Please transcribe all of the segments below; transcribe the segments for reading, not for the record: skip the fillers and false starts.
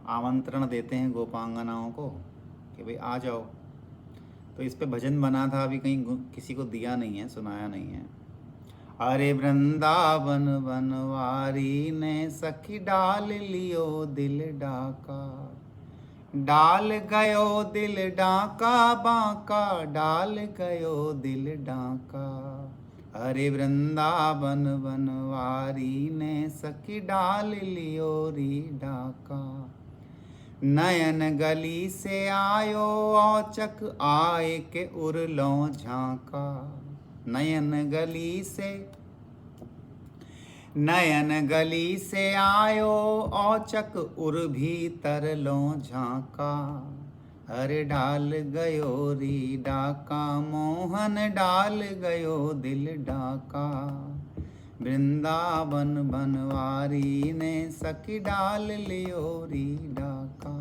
आमंत्रण देते हैं गोपांगनाओं को कि भाई आ जाओ। तो इस पे भजन बना था, अभी कहीं किसी को दिया नहीं है, सुनाया नहीं है। अरे वृंदावन बनवारी ने सखी डाल लियो दिल डाका, डाल गयो दिल डाका बांका, डाल गयो दिल डाका। अरे वृंदावन बनवारी ने सखी डाल लियो री डाका, नयन गली से आयो औचक आए के उरलों झांका, नयन गली से आयो औचक उर भीतर लो झांका। अरे डाल गयो री डाका मोहन, डाल गयो दिल डाका, वृंदावन बनवारी ने सखी डाल लियो री डाका।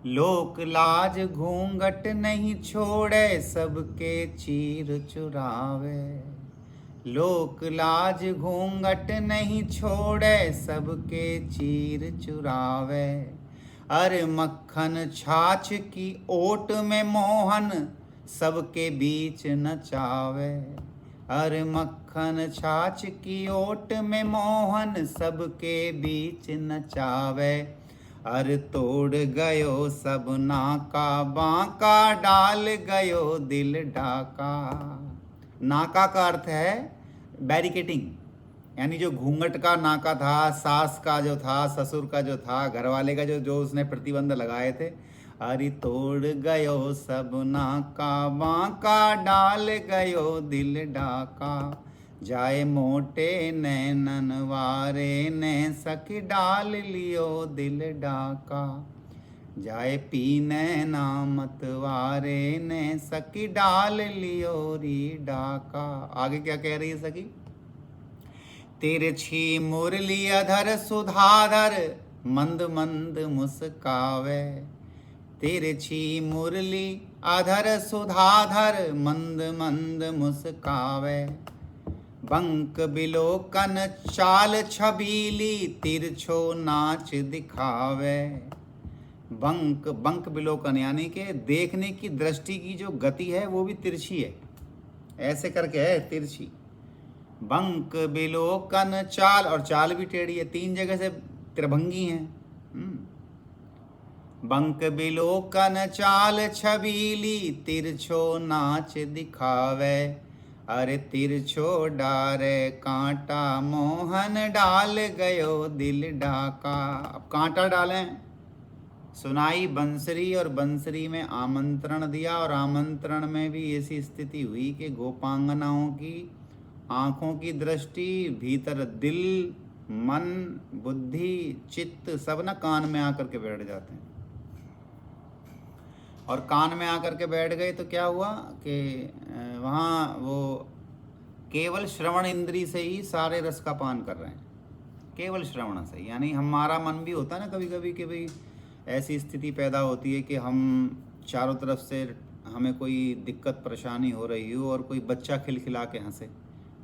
लोक लाज घूंघट नहीं छोड़े सबके चीर चुरावे, लोक लाज घूंघट नहीं छोड़े सबके चीर चुरावे। अरे मक्खन छाछ की ओट में मोहन सबके बीच नचावे, अरे मक्खन छाछ की ओट में मोहन सबके बीच नचावे। अरे तोड़ गयो सब नाका बांका, डाल गयो दिल डाका। नाका का अर्थ है बैरिकेटिंग, यानी जो घूंघट का नाका था, सास का जो था, ससुर का जो था, घर वाले का जो उसने प्रतिबंध लगाए थे। अरे तोड़ गयो सब नाका बांका, डाल गयो दिल डाका, जाए मोटे नैनन वारे ने सखी डाल लियो दिल डाका, जाए पीने नामत वारे ने सखी डाल लियो री डाका। आगे क्या कह रही है सखी? तिरछी मुरली अधर सुधाधर मंद मंद मुस्कावे, तिरछी मुरली अधर सुधाधर मंद मंद मुस्कावे। बंक बिलोकन चाल छबीली तिरछो नाच दिखावे, बंक बिलोकन यानी कि देखने की दृष्टि की जो गति है वो भी तिरछी है, ऐसे करके है तिरछी। बंक बिलोकन चाल, और चाल भी टेढ़ी है, तीन जगह से त्रिभंगी है। बंक बिलोकन चाल छबीली तिरछो नाच दिखावे, अरे तिरछो डारे कांटा मोहन डाल गयो दिल डाका। अब कांटा डालें, सुनाई बंसरी और बंसरी में आमंत्रण दिया, और आमंत्रण में भी ऐसी स्थिति हुई कि गोपांगनाओं की आँखों की दृष्टि, भीतर दिल, मन, बुद्धि, चित्त सब ना कान में आकर के बैठ जाते हैं। और कान में आकर के बैठ गए तो क्या हुआ कि वहाँ वो केवल श्रवण इंद्री से ही सारे रस का पान कर रहे हैं, केवल श्रवण से। यानी हमारा मन भी होता है ना कभी कभी कि भाई ऐसी स्थिति पैदा होती है कि हम चारों तरफ से हमें कोई दिक्कत परेशानी हो रही हो और कोई बच्चा खिलखिला के हंसे,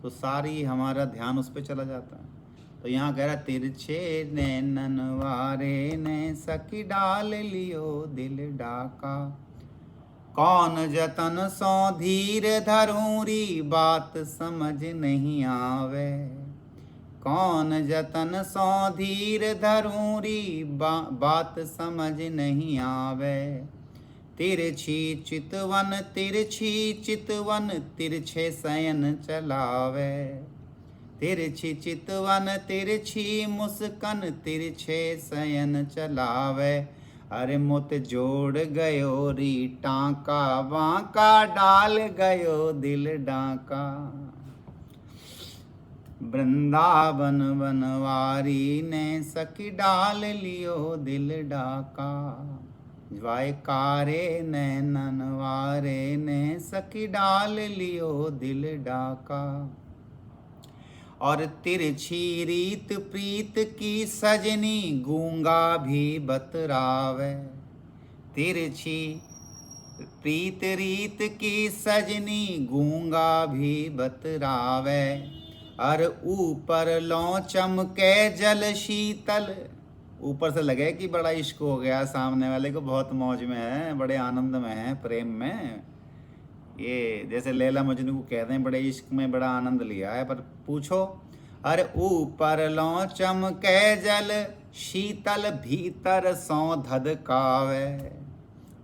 तो सारी हमारा ध्यान उस पर चला जाता है। तो यहाँ कह रहा तिरछे नैनन वारे ने सखी डाल लियो दिल डाका, कौन जतन सो धीर धरूरी बात समझ नहीं आवे, कौन जतन सो धीर धरूरी बात समझ नहीं आवे। तिरछी चितवन तिरछी चितवन तिरछे शयन चलावे, तिरछी चितवन तिरछी मुस्कन तिरछे शयन चलावे। अरे मुत जोड़ गयो री टांका बांका, डाल गयो दिल डाका, वृंदावन बनवारी ने सखी डाल लियो दिल डाका, वाय कारे नैनन वारे ने सखी डाल लियो दिल डाका। और तिरछी रीत प्रीत की सजनी गूंगा भी बतरावे, तिरछी प्रीत रीत की सजनी गूंगा भी बतरावे। और ऊपर लो चमके जल शीतल, ऊपर से लगे कि बड़ा इश्क हो गया, सामने वाले को बहुत मौज में है, बड़े आनंद में है, प्रेम में। ये जैसे लैला मजनू को कहते हैं बड़े इश्क में बड़ा आनंद लिया है। पर पूछो, अरे ऊपर लो चमके जल शीतल भीतर सो धधकावे।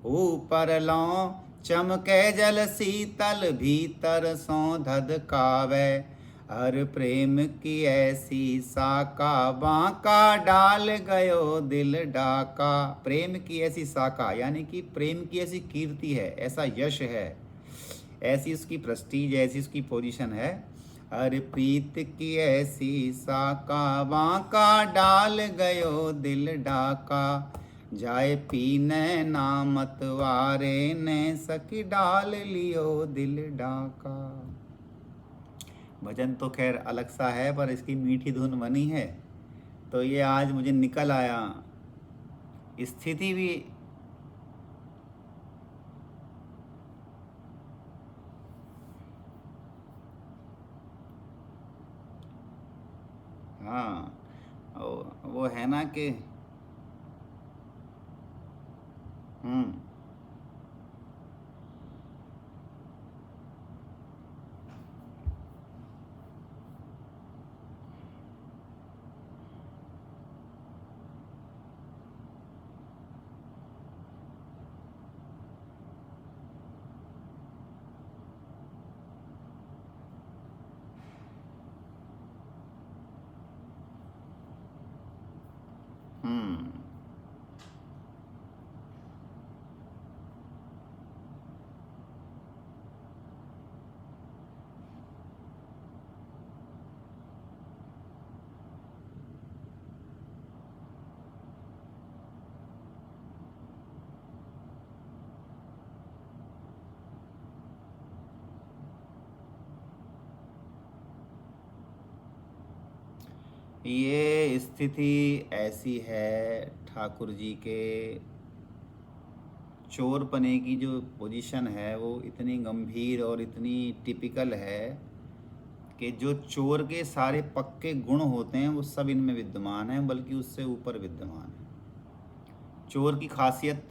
ऊपर लो चमके जल शीतल भीतर सो धधकावे। हर प्रेम की ऐसी साका बांका डाल गयो दिल डाका। प्रेम की ऐसी साका यानी कि प्रेम की ऐसी कीर्ति है, ऐसा यश है, ऐसी उसकी प्रेस्टीज, ऐसी उसकी पोजीशन है। हर प्रीत की ऐसी साका बांका डाल गयो दिल डाका। जाए पीने नामत वारे ने सखी डाल लियो दिल डाका। भजन तो खैर अलग सा है, पर इसकी मीठी धुन बनी है तो ये आज मुझे निकल आया। स्थिति भी हाँ, वो है ना कि हम्म हम्म ये स्थिति ऐसी है, ठाकुर जी के चोरपने की जो पोजीशन है वो इतनी गंभीर और इतनी टिपिकल है कि जो चोर के सारे पक्के गुण होते हैं वो सब इनमें विद्यमान हैं, बल्कि उससे ऊपर विद्यमान है। चोर की खासियत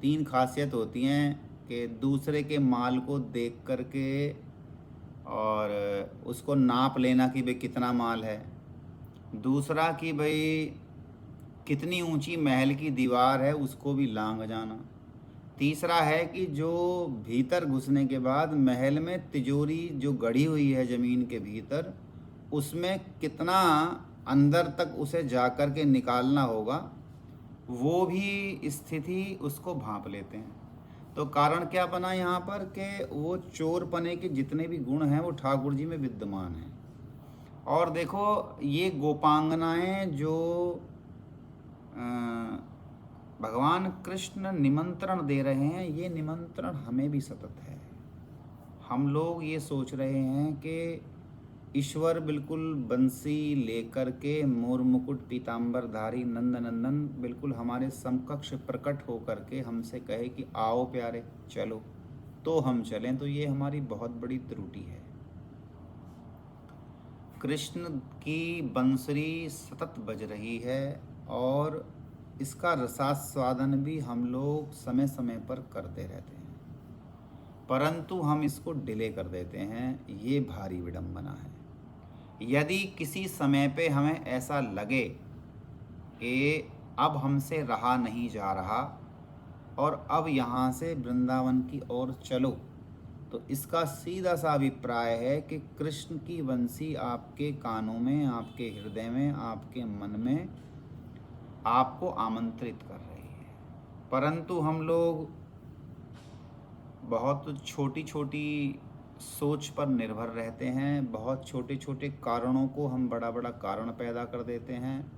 तीन खासियत होती हैं कि दूसरे के माल को देख करके और उसको नाप लेना कि भाई कितना माल है। दूसरा कि भाई कितनी ऊंची महल की दीवार है उसको भी लांघ जाना। तीसरा है कि जो भीतर घुसने के बाद महल में तिजोरी जो गढ़ी हुई है ज़मीन के भीतर, उसमें कितना अंदर तक उसे जा कर के निकालना होगा, वो भी स्थिति उसको भांप लेते हैं। तो कारण क्या बना यहाँ पर कि वो चोरपने के जितने भी गुण हैं वो ठाकुर जी में विद्यमान हैं। और देखो ये गोपांगनाएं जो भगवान कृष्ण निमंत्रण दे रहे हैं, ये निमंत्रण हमें भी सतत है। हम लोग ये सोच रहे हैं कि ईश्वर बिल्कुल बंसी लेकर के मोर मुकुट पीताम्बरधारी नंद नंदन बिल्कुल हमारे समकक्ष प्रकट होकर के हमसे कहे कि आओ प्यारे चलो, तो हम चलें। तो ये हमारी बहुत बड़ी त्रुटि है। कृष्ण की बंसुरी सतत बज रही है और इसका रसास्वादन भी हम लोग समय समय पर करते रहते हैं, परंतु हम इसको डिले कर देते हैं। ये भारी विडंबना है। यदि किसी समय पे हमें ऐसा लगे कि अब हमसे रहा नहीं जा रहा और अब यहाँ से वृंदावन की ओर चलो, तो इसका सीधा सा अभिप्राय है कि कृष्ण की बंसी आपके कानों में, आपके हृदय में, आपके मन में आपको आमंत्रित कर रही है। परंतु हम लोग बहुत छोटी छोटी सोच पर निर्भर रहते हैं। बहुत छोटे छोटे कारणों को हम बड़ा बड़ा कारण पैदा कर देते हैं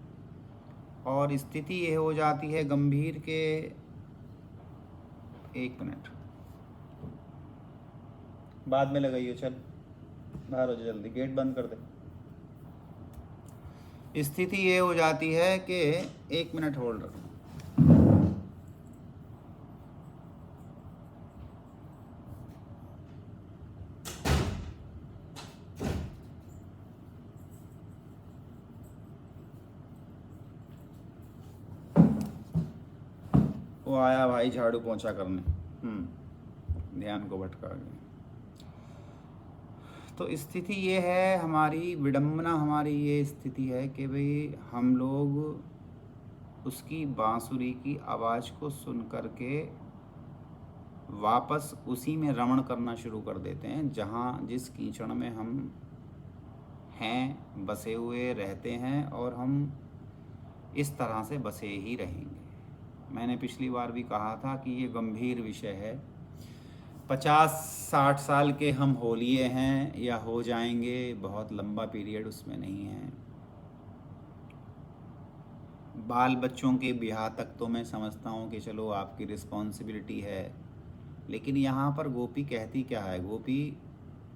और स्थिति ये हो जाती है गंभीर के। एक मिनट बाद में लगाइए, चल बाहर हो जा, जल्दी गेट बंद कर दे। स्थिति ये हो जाती है कि एक मिनट होल्ड रखो। वो आया भाई झाड़ू पोंछा करने, ध्यान को भटका गया। तो स्थिति ये है हमारी, विडंबना हमारी ये स्थिति है कि भाई हम लोग उसकी बांसुरी की आवाज़ को सुन करके वापस उसी में रमण करना शुरू कर देते हैं जहाँ जिस कीचड़ में हम हैं, बसे हुए रहते हैं, और हम इस तरह से बसे ही रहेंगे। मैंने पिछली बार भी कहा था कि ये गंभीर विषय है। 50-60 साल के हम हो लिए हैं या हो जाएंगे, बहुत लंबा पीरियड उसमें नहीं है। बाल बच्चों के ब्याह तक तो मैं समझता हूँ कि चलो आपकी रिस्पॉन्सिबिलिटी है, लेकिन यहाँ पर गोपी कहती क्या है? गोपी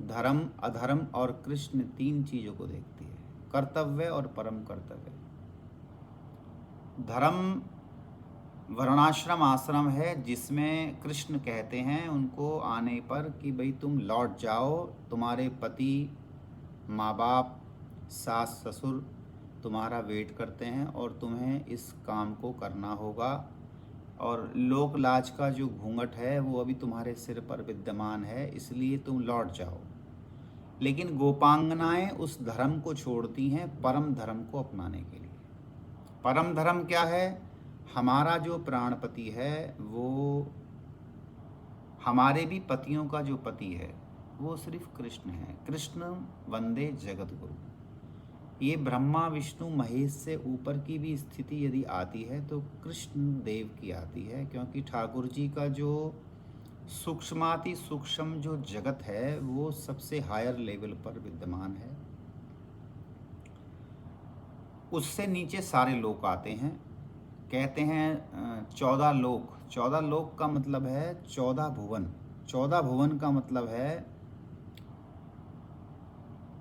धर्म, अधर्म और कृष्ण 3 चीज़ों को देखती है, कर्तव्य और परम कर्तव्य। धर्म वर्णाश्रम आश्रम है, जिसमें कृष्ण कहते हैं उनको आने पर कि भाई तुम लौट जाओ, तुम्हारे पति, माँ बाप, सास ससुर तुम्हारा वेट करते हैं और तुम्हें इस काम को करना होगा, और लोक लाज का जो घूंघट है वो अभी तुम्हारे सिर पर विद्यमान है, इसलिए तुम लौट जाओ। लेकिन गोपांगनाएं उस धर्म को छोड़ती हैं परम धर्म को अपनाने के लिए। परम धर्म क्या है? हमारा जो प्राणपति है, वो हमारे भी पतियों का जो पति है वो सिर्फ कृष्ण है। कृष्ण वंदे जगत गुरु। ये ब्रह्मा विष्णु महेश से ऊपर की भी स्थिति यदि आती है तो कृष्ण देव की आती है, क्योंकि ठाकुर जी का जो सूक्ष्माति सूक्ष्म जो जगत है वो सबसे हायर लेवल पर विद्यमान है। उससे नीचे सारे लोक आते हैं। कहते हैं 14 लोक। 14 लोक का मतलब है 14 भुवन। 14 भुवन का मतलब है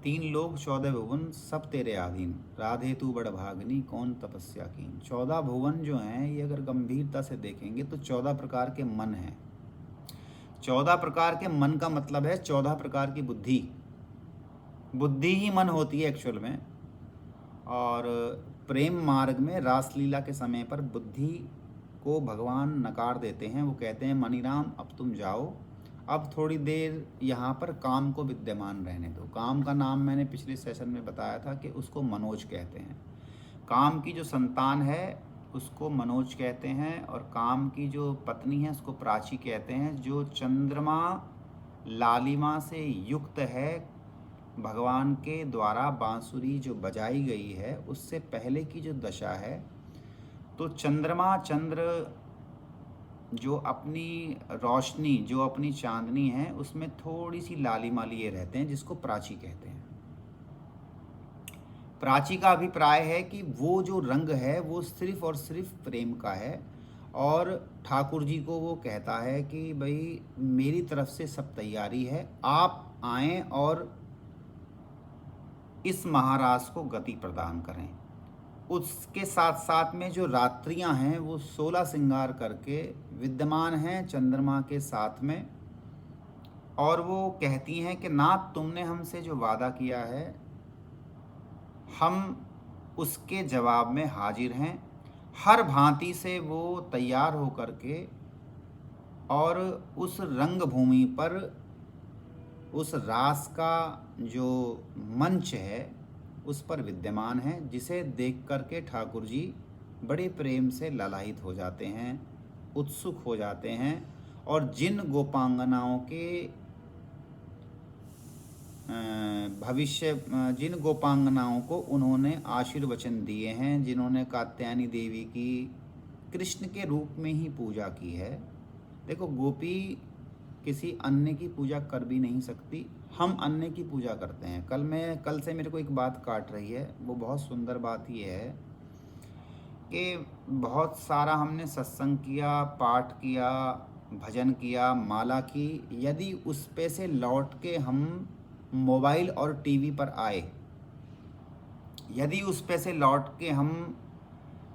3 लोक 14 भुवन सब तेरे आधीन, राधे तू बड़ भागनी कौन तपस्या कीन। 14 भुवन जो हैं ये अगर गंभीरता से देखेंगे तो 14 प्रकार के मन हैं। 14 प्रकार के मन का मतलब है 14 प्रकार की बुद्धि। बुद्धि ही मन होती है एक्चुअल में। और प्रेम मार्ग में रासलीला के समय पर बुद्धि को भगवान नकार देते हैं। वो कहते हैं मनीराम अब तुम जाओ, अब थोड़ी देर यहाँ पर काम को विद्यमान रहने दो। काम का नाम मैंने पिछले सेशन में बताया था कि उसको मनोज कहते हैं। काम की जो संतान है उसको मनोज कहते हैं, और काम की जो पत्नी है उसको प्राची कहते हैं। जो चंद्रमा लालिमा से युक्त है, भगवान के द्वारा बांसुरी जो बजाई गई है उससे पहले की जो दशा है, तो चंद्रमा, चंद्र जो अपनी रोशनी, जो अपनी चांदनी है, उसमें थोड़ी सी लालिमा लिए रहते हैं, जिसको प्राची कहते हैं। प्राची का अभिप्राय है कि वो जो रंग है वो सिर्फ और सिर्फ प्रेम का है, और ठाकुर जी को वो कहता है कि भाई मेरी तरफ से सब तैयारी है, आप आएं और इस महाराज को गति प्रदान करें। उसके साथ साथ में जो रात्रियां हैं वो 16 श्रृंगार करके विद्यमान हैं चंद्रमा के साथ में, और वो कहती हैं कि नाथ तुमने हमसे जो वादा किया है हम उसके जवाब में हाजिर हैं। हर भांति से वो तैयार हो करके और उस रंगभूमि पर उस रास का जो मंच है उस पर विद्यमान है, जिसे देख करके ठाकुर जी बड़े प्रेम से ललायित हो जाते हैं, उत्सुक हो जाते हैं। और जिन गोपांगनाओं के जिन गोपांगनाओं को उन्होंने आशीर्वचन दिए हैं, जिन्होंने कात्यायनी देवी की कृष्ण के रूप में ही पूजा की है। देखो, गोपी किसी अन्य की पूजा कर भी नहीं सकती, हम अन्य की पूजा करते हैं। कल से मेरे को एक बात काट रही है, वो बहुत सुंदर बात ये है कि बहुत सारा हमने सत्संग किया, पाठ किया, भजन किया, माला की, यदि उस पे से लौट के हम मोबाइल और टीवी पर आए, यदि उस पे से लौट के हम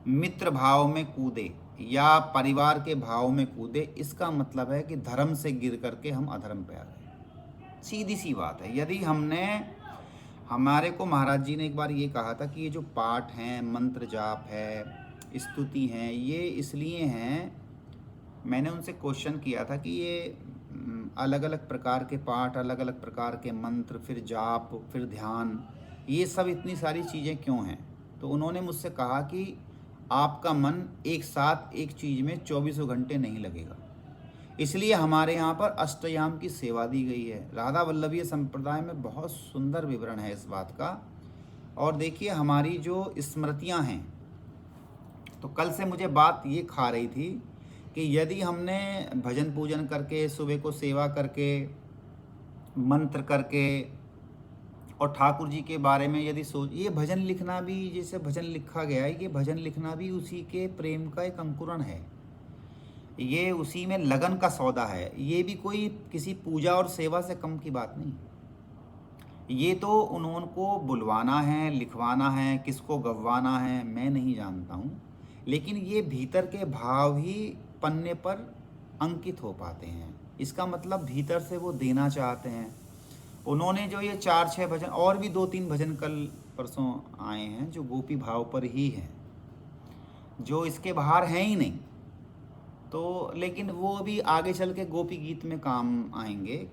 मित्र भाव में कूदे या परिवार के भाव में कूदे, इसका मतलब है कि धर्म से गिर करके हम अधर्म पे आ गए। सीधी सी बात है। यदि हमारे को महाराज जी ने एक बार ये कहा था कि ये जो पाठ हैं, मंत्र जाप है, स्तुति हैं, ये इसलिए हैं मैंने उनसे क्वेश्चन किया था कि ये अलग अलग प्रकार के पाठ, अलग अलग प्रकार के मंत्र, फिर जाप, फिर ध्यान, ये सब इतनी सारी चीज़ें क्यों हैं? तो उन्होंने मुझसे कहा कि आपका मन एक साथ एक चीज़ में 24 घंटे नहीं लगेगा, इसलिए हमारे यहाँ पर अष्टयाम की सेवा दी गई है। राधा वल्लभीय संप्रदाय में बहुत सुंदर विवरण है इस बात का। और देखिए हमारी जो स्मृतियाँ हैं, तो कल से मुझे बात ये खा रही थी कि यदि हमने भजन पूजन करके, सुबह को सेवा करके, मंत्र करके और ठाकुर जी के बारे में यदि सोच, ये भजन लिखना भी, जैसे भजन लिखा गया है, ये भजन लिखना भी उसी के प्रेम का एक अंकुरण है, ये उसी में लगन का सौदा है। ये भी कोई किसी पूजा और सेवा से कम की बात नहीं। ये तो उनको बुलवाना है, लिखवाना है, किसको गवाना है मैं नहीं जानता हूँ, लेकिन ये भीतर के भाव ही पन्ने पर अंकित हो पाते हैं। इसका मतलब भीतर से वो देना चाहते हैं। उन्होंने जो ये 4-6 भजन, और भी 2-3 भजन कल परसों आए हैं जो गोपी भाव पर ही हैं, जो इसके बाहर हैं ही नहीं, तो लेकिन वो भी आगे चल के गोपी गीत में काम आएंगे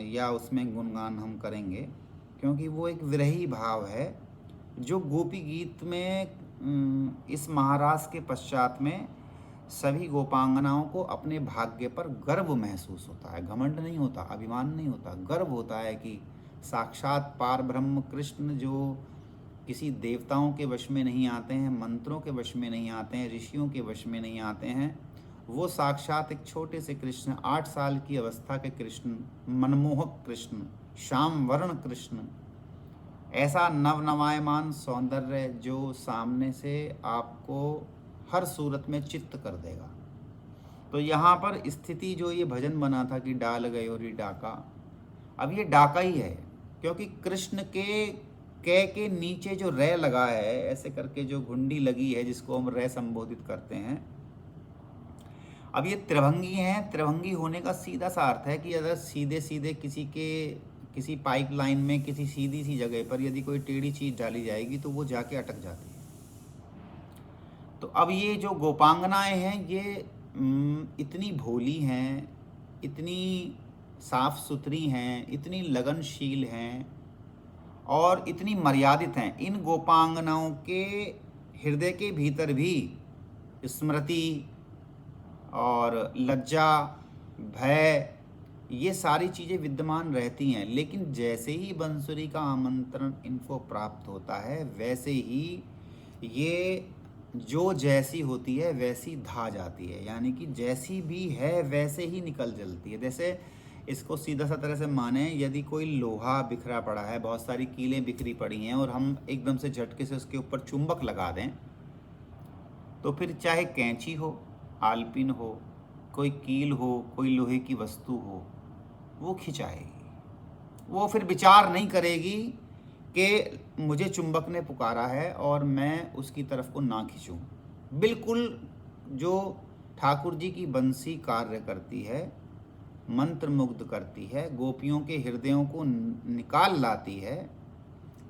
या उसमें गुणगान हम करेंगे, क्योंकि वो एक विरही भाव है जो गोपी गीत में इस महारास के पश्चात में सभी गोपांगनाओं को अपने भाग्य पर गर्व महसूस होता है। घमंड नहीं होता, अभिमान नहीं होता, गर्व होता है कि साक्षात पार ब्रह्म कृष्ण जो किसी देवताओं के वश में नहीं आते हैं, मंत्रों के वश में नहीं आते हैं, ऋषियों के वश में नहीं आते हैं, वो साक्षात एक छोटे से कृष्ण, 8 साल की अवस्था के कृष्ण, मनमोहक कृष्ण, श्याम वर्ण कृष्ण, ऐसा नवनवायमान सौंदर्य जो सामने से आपको हर सूरत में चित्त कर देगा। तो यहाँ पर स्थिति जो ये भजन बना था कि डाल गए और ये डाका, अब ये डाका ही है, क्योंकि कृष्ण के नीचे जो रे लगा है, ऐसे करके जो घुंडी लगी है जिसको हम रे संबोधित करते हैं, अब ये त्रिभंगी हैं। त्रिभंगी होने का सीधा सा अर्थ है कि अगर सीधे सीधे किसी पाइपलाइन में किसी सीधी सी जगह पर यदि कोई टेढ़ी चीज़ डाली जाएगी तो वो जाके अटक जाती है। तो अब ये जो गोपांगनाएं हैं ये इतनी भोली हैं, इतनी साफ सुथरी हैं, इतनी लगनशील हैं और इतनी मर्यादित हैं। इन गोपांगनाओं के हृदय के भीतर भी स्मृति और लज्जा, भय, ये सारी चीज़ें विद्यमान रहती हैं, लेकिन जैसे ही बंसुरी का आमंत्रण इनको प्राप्त होता है वैसे ही ये जो जैसी होती है वैसी धा जाती है, यानी कि जैसी भी है वैसे ही निकल जलती है। जैसे इसको सीधा सा तरह से माने, यदि कोई लोहा बिखरा पड़ा है, बहुत सारी कीलें बिखरी पड़ी हैं और हम एकदम से झटके से उसके ऊपर चुंबक लगा दें, तो फिर चाहे कैंची हो, आलपिन हो, कोई कील हो, कोई लोहे की वस्तु हो, वो खिंचाएगी। वो फिर विचार नहीं करेगी कि मुझे चुंबक ने पुकारा है और मैं उसकी तरफ को ना खींचूं। बिल्कुल जो ठाकुर जी की बंसी कार्य करती है, मंत्र मुग्ध करती है, गोपियों के हृदयों को निकाल लाती है,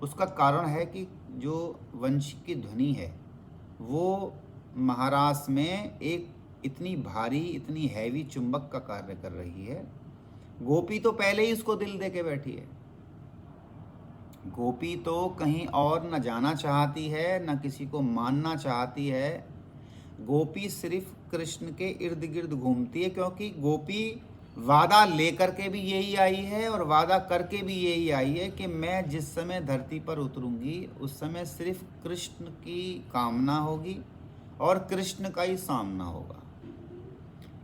उसका कारण है कि जो वंश की ध्वनि है वो महारास में एक इतनी भारी, इतनी हैवी चुंबक का कार्य कर रही है। गोपी तो पहले ही उसको दिल दे के बैठी है। गोपी तो कहीं और न जाना चाहती है, न किसी को मानना चाहती है। गोपी सिर्फ कृष्ण के इर्द गिर्द घूमती है, क्योंकि गोपी वादा लेकर के भी यही आई है और वादा करके भी यही आई है कि मैं जिस समय धरती पर उतरूंगी उस समय सिर्फ कृष्ण की कामना होगी और कृष्ण का ही सामना होगा,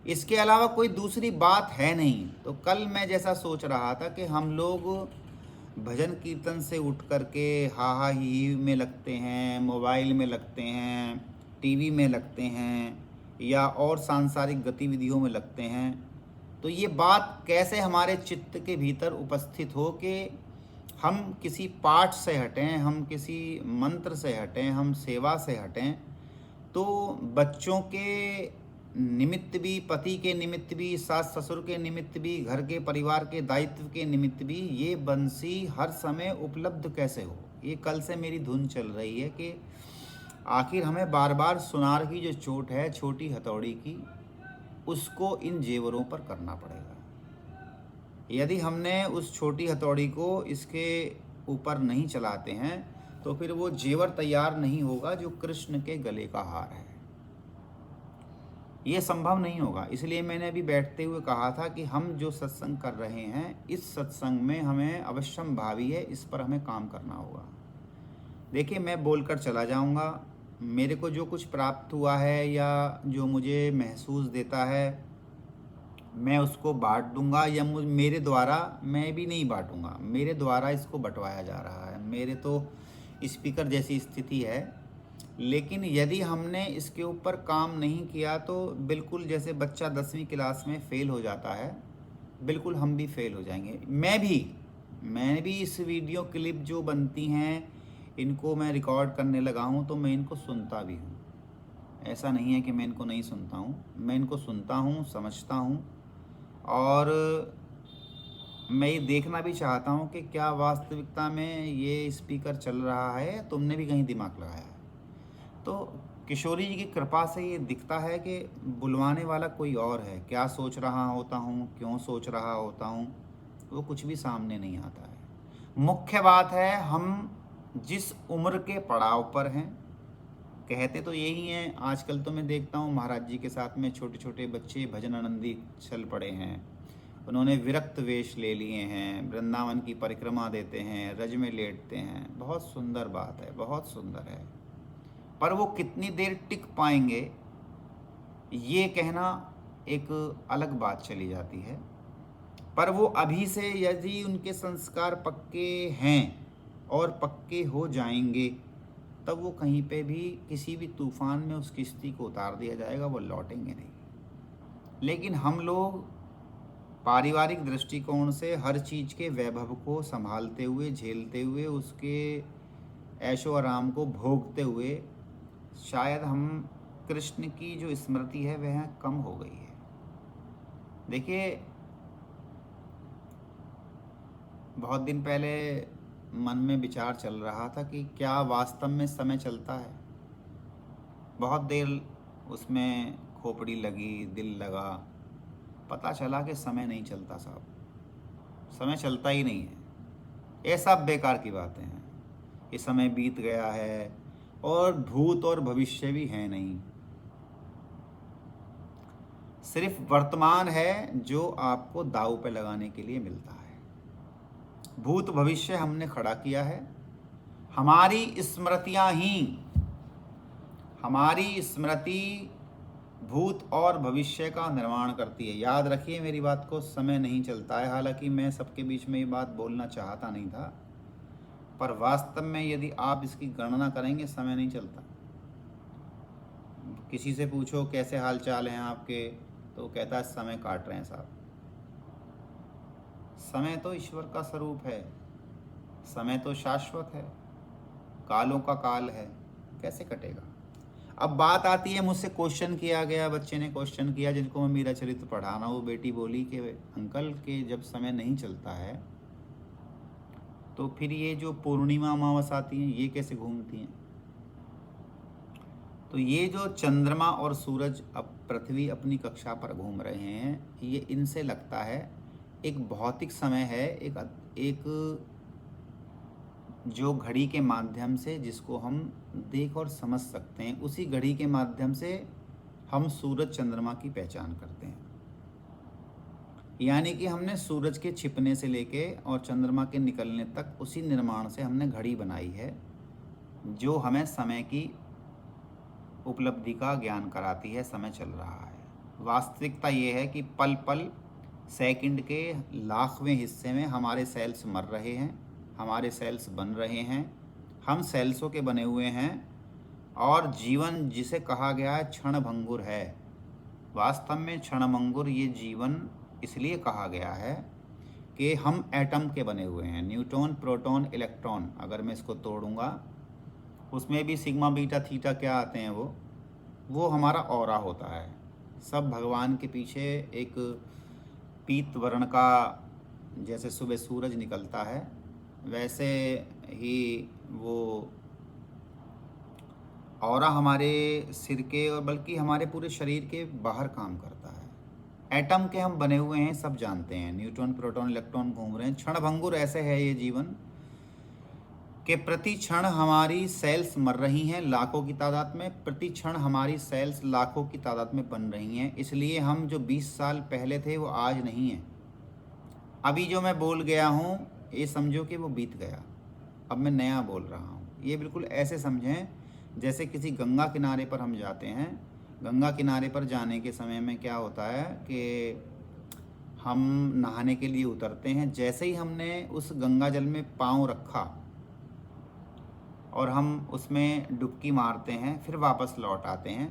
इसके अलावा कोई दूसरी बात है नहीं। तो कल मैं जैसा सोच रहा था कि हम लोग भजन कीर्तन से उठ करके हा हा ही में लगते हैं, मोबाइल में लगते हैं, टीवी में लगते हैं या और सांसारिक गतिविधियों में लगते हैं, तो ये बात कैसे हमारे चित्त के भीतर उपस्थित हो कि हम किसी पाठ से हटें, हम किसी मंत्र से हटें, हम सेवा से हटें, तो बच्चों के निमित्त भी, पति के निमित्त भी, सास ससुर के निमित्त भी, घर के परिवार के दायित्व के निमित्त भी ये बंसी हर समय उपलब्ध कैसे हो। ये कल से मेरी धुन चल रही है कि आखिर हमें बार बार सुनार की जो चोट है, छोटी हथौड़ी की, उसको इन जेवरों पर करना पड़ेगा। यदि हमने उस छोटी हथौड़ी को इसके ऊपर नहीं चलाते हैं तो फिर वो जेवर तैयार नहीं होगा जो कृष्ण के गले का हार है। ये संभव नहीं होगा। इसलिए मैंने अभी बैठते हुए कहा था कि हम जो सत्संग कर रहे हैं, इस सत्संग में हमें अवश्यम भावी है, इस पर हमें काम करना होगा। देखिए, मैं बोलकर चला जाऊंगा, मेरे को जो कुछ प्राप्त हुआ है या जो मुझे महसूस देता है मैं उसको बांट दूंगा, या मेरे द्वारा, मैं भी नहीं बांटूंगा, मेरे द्वारा इसको बंटवाया जा रहा है। मेरे तो स्पीकर जैसी स्थिति है। लेकिन यदि हमने इसके ऊपर काम नहीं किया तो बिल्कुल जैसे बच्चा 10वीं क्लास में फ़ेल हो जाता है, बिल्कुल हम भी फेल हो जाएंगे। मैं भी इस वीडियो क्लिप जो बनती हैं इनको मैं रिकॉर्ड करने लगा हूँ तो मैं इनको सुनता भी हूँ। ऐसा नहीं है कि मैं इनको नहीं सुनता हूँ, मैं इनको सुनता हूँ, समझता हूँ, और मैं ये देखना भी चाहता हूँ कि क्या वास्तविकता में ये स्पीकर चल रहा है, तुमने भी कहीं दिमाग लगाया है। तो किशोरी जी की कृपा से ये दिखता है कि बुलवाने वाला कोई और है। क्या सोच रहा होता हूँ, क्यों सोच रहा होता हूँ, वो कुछ भी सामने नहीं आता है। मुख्य बात है हम जिस उम्र के पड़ाव पर हैं, कहते तो यही हैं। आजकल तो मैं देखता हूँ महाराज जी के साथ में छोटे छोटे बच्चे भजन आनंदी चल पड़े हैं, उन्होंने विरक्त वेश ले लिए हैं, वृंदावन की परिक्रमा देते हैं, रज में लेटते हैं। बहुत सुंदर बात है, बहुत सुंदर है, पर वो कितनी देर टिक पाएंगे ये कहना एक अलग बात चली जाती है। पर वो अभी से यदि उनके संस्कार पक्के हैं और पक्के हो जाएंगे तब वो कहीं पे भी किसी भी तूफान में उस किश्ती को उतार दिया जाएगा, वो लौटेंगे नहीं। लेकिन हम लोग पारिवारिक दृष्टिकोण से हर चीज़ के वैभव को संभालते हुए, झेलते हुए, उसके ऐशो आराम को भोगते हुए शायद हम कृष्ण की जो स्मृति है वह कम हो गई है। देखिए, बहुत दिन पहले मन में विचार चल रहा था कि क्या वास्तव में समय चलता है। बहुत देर उसमें खोपड़ी लगी, दिल लगा, पता चला कि समय नहीं चलता साहब, समय चलता ही नहीं है। ये सब बेकार की बातें हैं। ये समय बीत गया है और भूत और भविष्य भी है नहीं, सिर्फ वर्तमान है जो आपको दांव पे लगाने के लिए मिलता है। भूत भविष्य हमने खड़ा किया है। हमारी स्मृतियां ही, हमारी स्मृति भूत और भविष्य का निर्माण करती है। याद रखिए मेरी बात को, समय नहीं चलता है। हालांकि मैं सबके बीच में ये बात बोलना चाहता नहीं था, पर वास्तव में यदि आप इसकी गणना करेंगे समय नहीं चलता। किसी से पूछो कैसे हाल चाल हैं आपके, तो कहता है समय काट रहे हैं साहब। समय तो ईश्वर का स्वरूप है, समय तो शाश्वत है, कालों का काल है, कैसे कटेगा। अब बात आती है, मुझसे क्वेश्चन किया गया, बच्चे ने क्वेश्चन किया जिनको मैं मीरा चरित्र पढ़ा रहा हूँ। वो बेटी बोली कि अंकल के जब समय नहीं चलता है तो फिर ये जो पूर्णिमा अमावस आती हैं ये कैसे घूमती हैं। तो ये जो चंद्रमा और सूरज अब पृथ्वी अपनी कक्षा पर घूम रहे हैं, ये इनसे लगता है एक भौतिक समय है, एक जो घड़ी के माध्यम से जिसको हम देख और समझ सकते हैं, उसी घड़ी के माध्यम से हम सूरज चंद्रमा की पहचान करते हैं। यानी कि हमने सूरज के छिपने से लेके और चंद्रमा के निकलने तक उसी निर्माण से हमने घड़ी बनाई है जो हमें समय की उपलब्धि का ज्ञान कराती है। समय चल रहा है। वास्तविकता ये है कि पल पल सेकंड के लाखवें हिस्से में हमारे सेल्स मर रहे हैं, हमारे सेल्स बन रहे हैं, हम सेल्सों के बने हुए हैं। और जीवन जिसे कहा गया है क्षण भंगुर है, वास्तव में क्षण भंगुर ये जीवन इसलिए कहा गया है कि हम एटम के बने हुए हैं, न्यूट्रॉन, प्रोटॉन, इलेक्ट्रॉन। अगर मैं इसको तोड़ूंगा उसमें भी सिग्मा बीटा थीटा क्या आते हैं, वो हमारा ऑरा होता है। सब भगवान के पीछे एक पीत वर्ण का, जैसे सुबह सूरज निकलता है वैसे ही वो ऑरा हमारे सिर के और बल्कि हमारे पूरे शरीर के बाहर काम करता है। एटम के हम बने हुए हैं, सब जानते हैं। न्यूट्रॉन, प्रोटॉन, इलेक्ट्रॉन घूम रहे हैं। क्षणभंगुर ऐसे है ये जीवन कि प्रति क्षण हमारी सेल्स मर रही हैं लाखों की तादाद में, प्रति क्षण हमारी सेल्स लाखों की तादाद में बन रही हैं। इसलिए हम जो 20 साल पहले थे वो आज नहीं है। अभी जो मैं बोल गया हूँ ये समझो कि वो बीत गया, अब मैं नया बोल रहा हूँ। ये बिल्कुल ऐसे समझें जैसे किसी गंगा किनारे पर हम जाते हैं। गंगा किनारे पर जाने के समय में क्या होता है कि हम नहाने के लिए उतरते हैं। जैसे ही हमने उस गंगा जल में पाँव रखा और हम उसमें डुबकी मारते हैं, फिर वापस लौट आते हैं,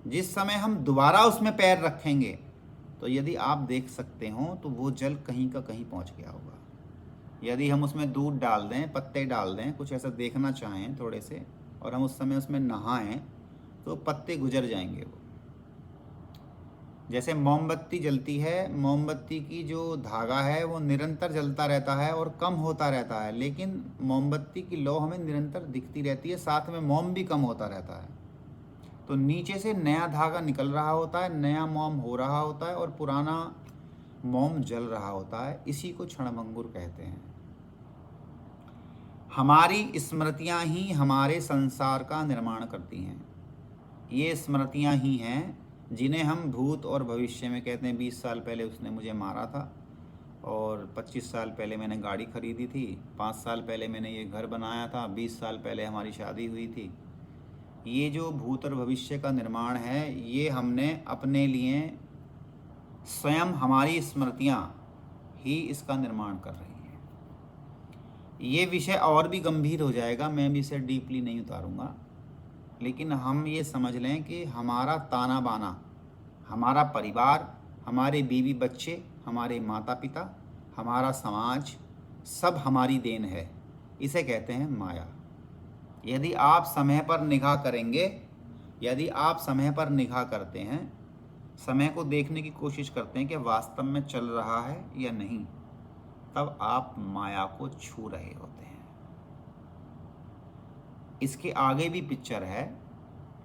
जिस समय हम दोबारा उसमें पैर रखेंगे तो यदि आप देख सकते हो तो वो जल कहीं का कहीं पहुंच गया होगा। यदि हम उसमें दूध डाल दें, पत्ते डाल दें, कुछ ऐसा देखना चाहें थोड़े से, और हम उस समय उसमें नहाएं तो पत्ते गुजर जाएंगे। वो जैसे मोमबत्ती जलती है, मोमबत्ती की जो धागा है वो निरंतर जलता रहता है और कम होता रहता है, लेकिन मोमबत्ती की लौ हमें निरंतर दिखती रहती है, साथ में मोम भी कम होता रहता है। तो नीचे से नया धागा निकल रहा होता है, नया मोम हो रहा होता है और पुराना मोम जल रहा होता है। इसी को क्षणभंगुर कहते हैं। हमारी स्मृतियां ही हमारे संसार का निर्माण करती हैं। ये स्मृतियां ही हैं जिन्हें हम भूत और भविष्य में कहते हैं। 20 साल पहले उसने मुझे मारा था, और 25 साल पहले मैंने गाड़ी खरीदी थी, 5 साल पहले मैंने ये घर बनाया था, 20 साल पहले हमारी शादी हुई थी। ये जो भूत और भविष्य का निर्माण है ये हमने अपने लिए, स्वयं हमारी स्मृतियाँ ही इसका निर्माण कर रही हैं। ये विषय और भी गंभीर हो जाएगा, मैं भी इसे डीपली नहीं उतारूंगा, लेकिन हम ये समझ लें कि हमारा ताना बाना, हमारा परिवार, हमारे बीवी बच्चे, हमारे माता पिता, हमारा समाज, सब हमारी देन है। इसे कहते हैं माया। यदि आप समय पर निगाह करेंगे, यदि आप समय पर निगाह करते हैं, समय को देखने की कोशिश करते हैं कि वास्तव में चल रहा है या नहीं, तब आप माया को छू रहे होते हैं। इसके आगे भी पिक्चर है।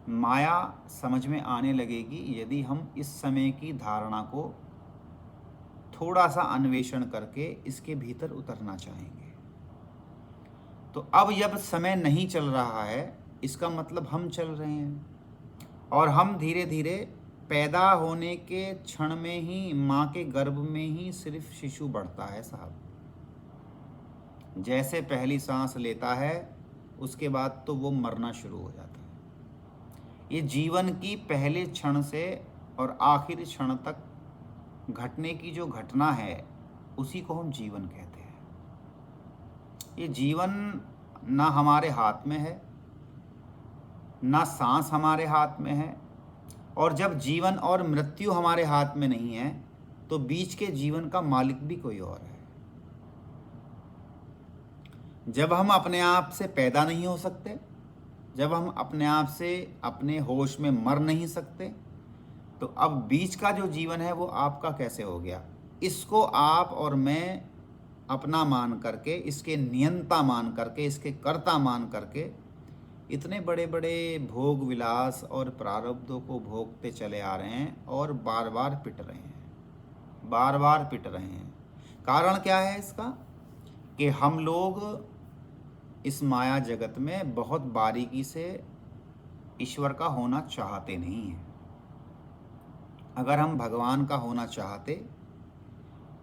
माया समझ में आने लगेगी यदि हम इस समय की धारणा को थोड़ा सा अन्वेषण करके इसके भीतर उतरना चाहेंगे। तो अब जब समय नहीं चल रहा है, इसका मतलब हम चल रहे हैं, और हम धीरे धीरे पैदा होने के क्षण में ही माँ के गर्भ में ही सिर्फ शिशु बढ़ता है साहब। जैसे पहली सांस लेता है उसके बाद तो वो मरना शुरू हो जाता है। ये जीवन की पहले क्षण से और आखिरी क्षण तक घटने की जो घटना है उसी को हम जीवन कहते हैं। ये जीवन ना हमारे हाथ में है, ना सांस हमारे हाथ में है, और जब जीवन और मृत्यु हमारे हाथ में नहीं है तो बीच के जीवन का मालिक भी कोई और है। जब हम अपने आप से पैदा नहीं हो सकते, जब हम अपने आप से अपने होश में मर नहीं सकते, तो अब बीच का जो जीवन है वो आपका कैसे हो गया? इसको आप और मैं अपना मान करके, इसके नियंता मान करके, इसके कर्ता मान करके इतने बड़े बड़े भोग विलास और प्रारब्धों को भोगते चले आ रहे हैं और बार बार पिट रहे हैं, बार बार पिट रहे हैं। कारण क्या है इसका? कि हम लोग इस माया जगत में बहुत बारीकी से ईश्वर का होना चाहते नहीं हैं। अगर हम भगवान का होना चाहते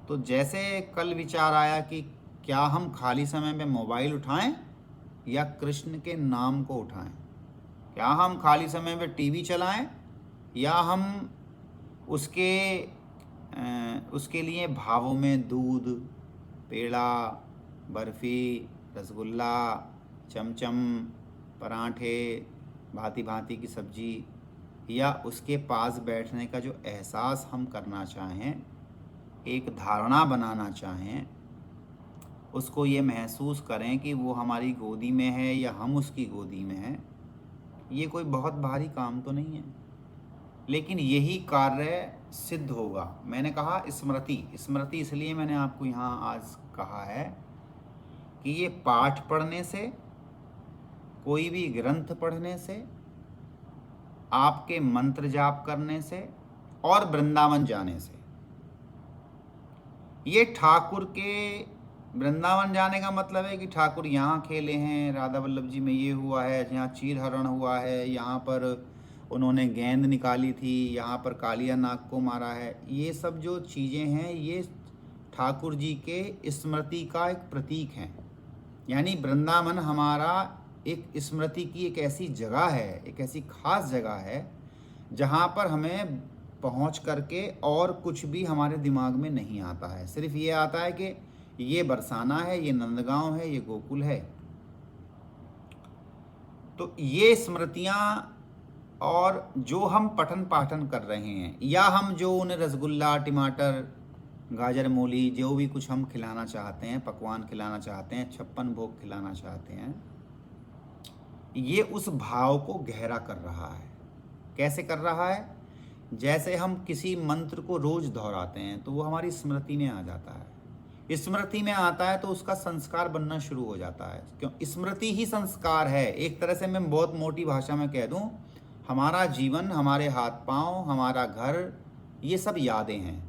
तो जैसे कल विचार आया कि क्या हम खाली समय में मोबाइल उठाएं या कृष्ण के नाम को उठाएं, क्या हम खाली समय में टीवी चलाएं या हम उसके लिए भावों में दूध, पेड़ा, बर्फ़ी, रसगुल्ला, चमचम, पराठे, भांति भांति की सब्जी, या उसके पास बैठने का जो एहसास हम करना चाहें, एक धारणा बनाना चाहें, उसको ये महसूस करें कि वो हमारी गोदी में है या हम उसकी गोदी में हैं, ये कोई बहुत भारी काम तो नहीं है, लेकिन यही कार्य सिद्ध होगा। मैंने कहा स्मृति, स्मृति इसलिए मैंने आपको यहाँ आज कहा है कि ये पाठ पढ़ने से, कोई भी ग्रंथ पढ़ने से, आपके मंत्र जाप करने से और वृंदावन जाने से, ये ठाकुर के वृंदावन जाने का मतलब है कि ठाकुर यहाँ खेले हैं, राधा वल्लभ जी में ये हुआ है, यहाँ चीर हरण हुआ है, यहाँ पर उन्होंने गेंद निकाली थी, यहाँ पर कालिया नाग को मारा है। ये सब जो चीज़ें हैं ये ठाकुर जी के स्मृति का एक प्रतीक है। यानी वृंदावन हमारा एक स्मृति की एक ऐसी जगह है, एक ऐसी खास जगह है जहाँ पर हमें पहुँच करके और कुछ भी हमारे दिमाग में नहीं आता है। सिर्फ ये आता है कि ये बरसाना है, ये नंदगांव है, ये गोकुल है। तो ये स्मृतियाँ और जो हम पठन पाठन कर रहे हैं, या हम जो उन्हें रसगुल्ला, टमाटर, गाजर, मूली, जो भी कुछ हम खिलाना चाहते हैं, पकवान खिलाना चाहते हैं, 56 भोग खिलाना चाहते हैं, ये उस भाव को गहरा कर रहा है। कैसे कर रहा है? जैसे हम किसी मंत्र को रोज दोहराते हैं तो वो हमारी स्मृति में आ जाता है। स्मृति में आता है तो उसका संस्कार बनना शुरू हो जाता है। क्यों? स्मृति ही संस्कार है। एक तरह से मैं बहुत मोटी भाषा में कह दूं, हमारा जीवन, हमारे हाथ पांव, हमारा घर, ये सब यादें हैं।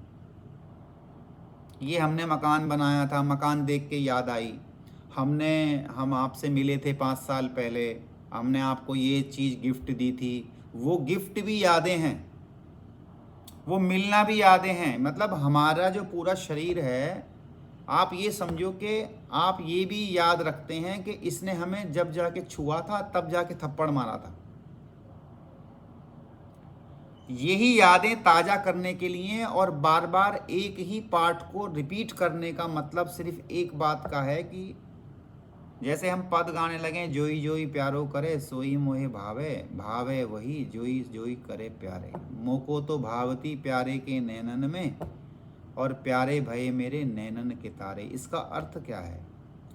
ये हमने मकान बनाया था, मकान देख के याद आई। हम आपसे मिले थे 5 साल पहले, हमने आपको ये चीज़ गिफ्ट दी थी, वो गिफ्ट भी यादें हैं, वो मिलना भी यादें हैं। मतलब हमारा जो पूरा शरीर है, आप ये समझो कि आप ये भी याद रखते हैं कि इसने हमें जब जाके छुआ था, तब जाके थप्पड़ मारा था। यही यादें ताज़ा करने के लिए और बार बार एक ही पाठ को रिपीट करने का मतलब सिर्फ एक बात का है कि जैसे हम पद गाने लगे, जोई जोई प्यारो करे सोई मोहे भावे, भावे वही जोई जोई करे प्यारे, मोको तो भावती प्यारे के नैनन में और प्यारे भये मेरे नैनन के तारे। इसका अर्थ क्या है?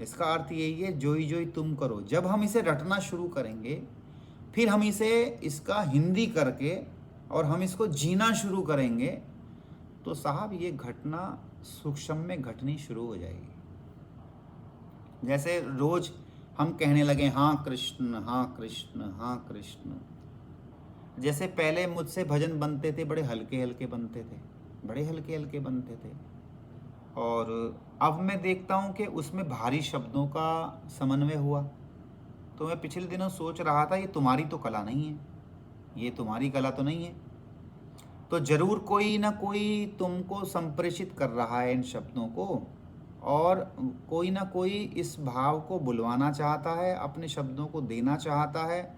इसका अर्थ यही है, जोई जोई तुम करो। जब हम इसे रटना शुरू करेंगे, फिर हम इसका हिंदी करके और हम इसको जीना शुरू करेंगे, तो साहब ये घटना सूक्ष्म में घटनी शुरू हो जाएगी। जैसे रोज हम कहने लगे हाँ कृष्ण, हाँ कृष्ण, हाँ कृष्ण। जैसे पहले मुझसे भजन बनते थे, बड़े हल्के हल्के बनते थे, बड़े हल्के हल्के बनते थे, और अब मैं देखता हूँ कि उसमें भारी शब्दों का समन्वय हुआ। तो मैं पिछले दिनों सोच रहा था, ये तुम्हारी तो कला नहीं है, ये तुम्हारी कला तो नहीं है। तो जरूर कोई ना कोई तुमको संप्रेषित कर रहा है इन शब्दों को, और कोई ना कोई इस भाव को बुलवाना चाहता है, अपने शब्दों को देना चाहता है,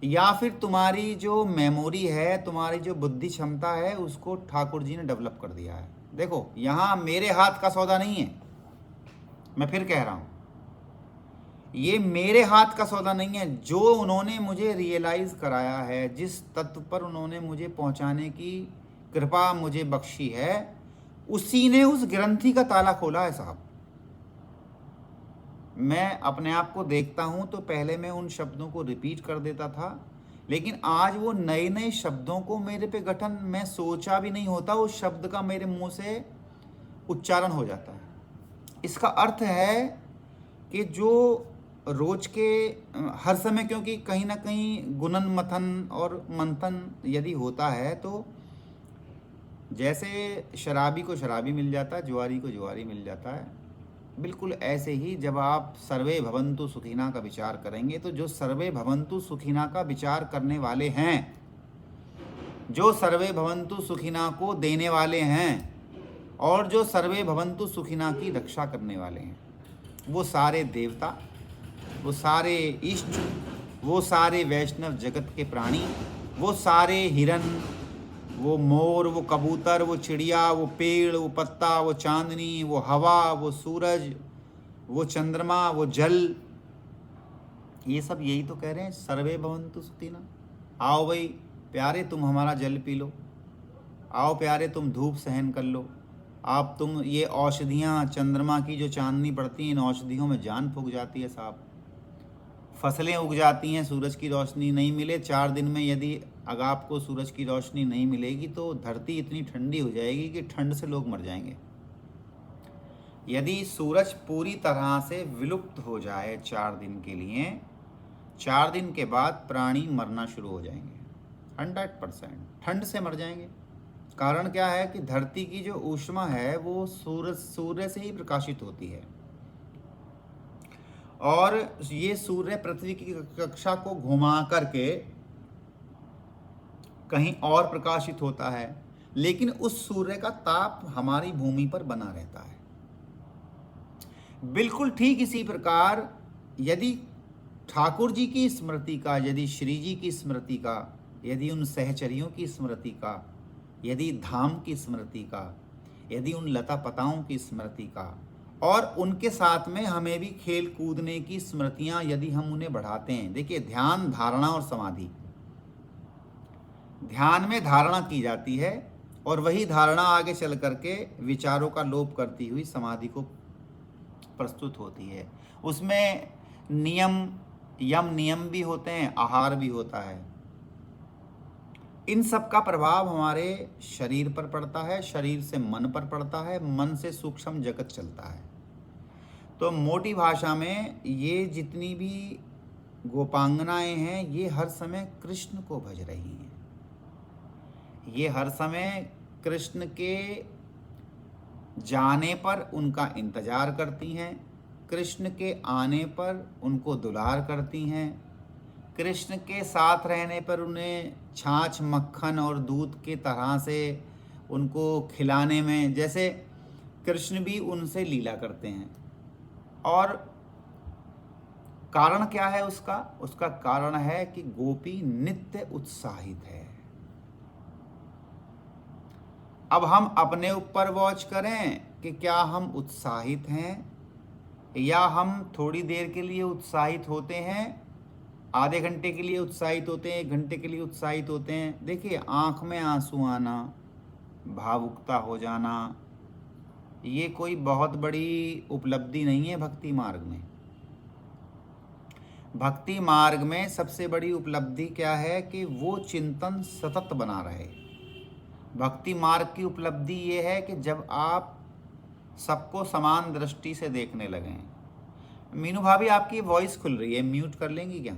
या फिर तुम्हारी जो मेमोरी है, तुम्हारी जो बुद्धि क्षमता है, उसको ठाकुर जी ने डेवलप कर दिया है। देखो, यहाँ मेरे हाथ का सौदा नहीं है, मैं फिर कह रहा हूँ, ये मेरे हाथ का सौदा नहीं है। जो उन्होंने मुझे रियलाइज कराया है, जिस तत्व पर उन्होंने मुझे पहुँचाने की कृपा मुझे बख्शी है, उसी ने उस ग्रंथि का ताला खोला है साहब। मैं अपने आप को देखता हूं तो पहले मैं उन शब्दों को रिपीट कर देता था, लेकिन आज वो नए नए शब्दों को मेरे पे गठन, मैं सोचा भी नहीं होता, उस शब्द का मेरे मुंह से उच्चारण हो जाता है। इसका अर्थ है कि जो रोज के हर समय, क्योंकि कहीं ना कहीं गुणन मथन और मंथन यदि होता है, तो जैसे शराबी को शराबी मिल जाता है, जुआरी को जुआरी मिल जाता है, बिल्कुल ऐसे ही जब आप सर्वे भवन्तु सुखिना का विचार करेंगे, तो जो सर्वे भवन्तु सुखिना का विचार करने वाले हैं, जो सर्वे भवन्तु सुखिना को देने वाले हैं, और जो सर्वे भवन्तु सुखिना की रक्षा करने वाले हैं, वो सारे देवता, वो सारे इष्ट, वो सारे वैष्णव जगत के प्राणी, वो सारे हिरन, वो मोर, वो कबूतर, वो चिड़िया, वो पेड़, वो पत्ता, वो चांदनी, वो हवा, वो सूरज, वो चंद्रमा, वो जल, ये सब यही तो कह रहे हैं, सर्वे भवन्तु सुखिनः। आओ भाई प्यारे, तुम हमारा जल पी लो, आओ प्यारे तुम धूप सहन कर लो, आप तुम ये औषधियाँ, चंद्रमा की जो चांदनी पड़ती है, इन औषधियों में जान फूक जाती है साहब। फसलें उग जाती हैं, सूरज की रोशनी नहीं मिले 4 दिन में, यदि अगर आपको सूरज की रोशनी नहीं मिलेगी तो धरती इतनी ठंडी हो जाएगी कि ठंड से लोग मर जाएंगे। यदि सूरज पूरी तरह से विलुप्त हो जाए 4 दिन के लिए, 4 दिन के बाद प्राणी मरना शुरू हो जाएंगे, 100% ठंड से मर जाएंगे। कारण क्या है कि धरती की जो ऊष्मा है वो सूर्य से ही प्रकाशित होती है, और ये सूर्य पृथ्वी की कक्षा को घुमा करके कहीं और प्रकाशित होता है, लेकिन उस सूर्य का ताप हमारी भूमि पर बना रहता है। बिल्कुल ठीक इसी प्रकार यदि ठाकुर जी की स्मृति का, यदि श्री जी की स्मृति का, यदि उन सहचरियों की स्मृति का, यदि धाम की स्मृति का, यदि उन लता पताओं की स्मृति का, और उनके साथ में हमें भी खेल कूदने की स्मृतियां यदि हम उन्हें बढ़ाते हैं। देखिए, ध्यान, धारणा और समाधि, ध्यान में धारणा की जाती है और वही धारणा आगे चल करके विचारों का लोप करती हुई समाधि को प्रस्तुत होती है। उसमें नियम, यम नियम भी होते हैं, आहार भी होता है। इन सब का प्रभाव हमारे शरीर पर पड़ता है, शरीर से मन पर पड़ता है, मन से सूक्ष्म जगत चलता है। तो मोटी भाषा में ये जितनी भी गोपांगनाएं हैं, ये हर समय कृष्ण को भज रही हैं। ये हर समय कृष्ण के जाने पर उनका इंतजार करती हैं, कृष्ण के आने पर उनको दुलार करती हैं, कृष्ण के साथ रहने पर उन्हें छाछ, मक्खन और दूध के तरह से उनको खिलाने में, जैसे कृष्ण भी उनसे लीला करते हैं। और कारण क्या है उसका? उसका कारण है कि गोपी नित्य उत्साहित है। अब हम अपने ऊपर वॉच करें कि क्या हम उत्साहित हैं, या हम थोड़ी देर के लिए उत्साहित होते हैं, आधे घंटे के लिए उत्साहित होते हैं, 1 घंटे के लिए उत्साहित होते हैं। देखिए, आंख में आंसू आना, भावुकता हो जाना, ये कोई बहुत बड़ी उपलब्धि नहीं है भक्ति मार्ग में। भक्ति मार्ग में सबसे बड़ी उपलब्धि क्या है कि वो चिंतन सतत बना रहे। भक्ति मार्ग की उपलब्धि ये है कि जब आप सबको समान दृष्टि से देखने लगें। मीनू भाभी, आपकी वॉइस खुल रही है, म्यूट कर लेंगी क्या?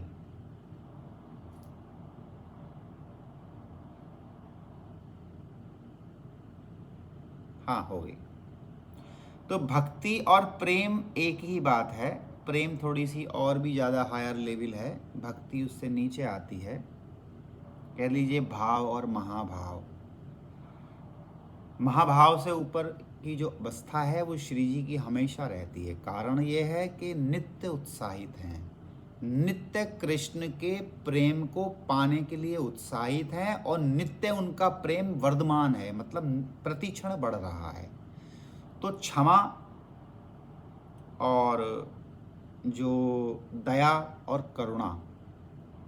हाँ, हो गई। तो भक्ति और प्रेम एक ही बात है। प्रेम थोड़ी सी और भी ज़्यादा हायर लेवल है, भक्ति उससे नीचे आती है। कह लीजिए भाव और महाभाव। महाभाव से ऊपर की जो अवस्था है वो श्री जी की हमेशा रहती है। कारण ये है कि नित्य उत्साहित हैं, नित्य कृष्ण के प्रेम को पाने के लिए उत्साहित हैं, और नित्य उनका प्रेम वर्धमान है, मतलब प्रतिक्षण बढ़ रहा है। तो क्षमा और जो दया और करुणा,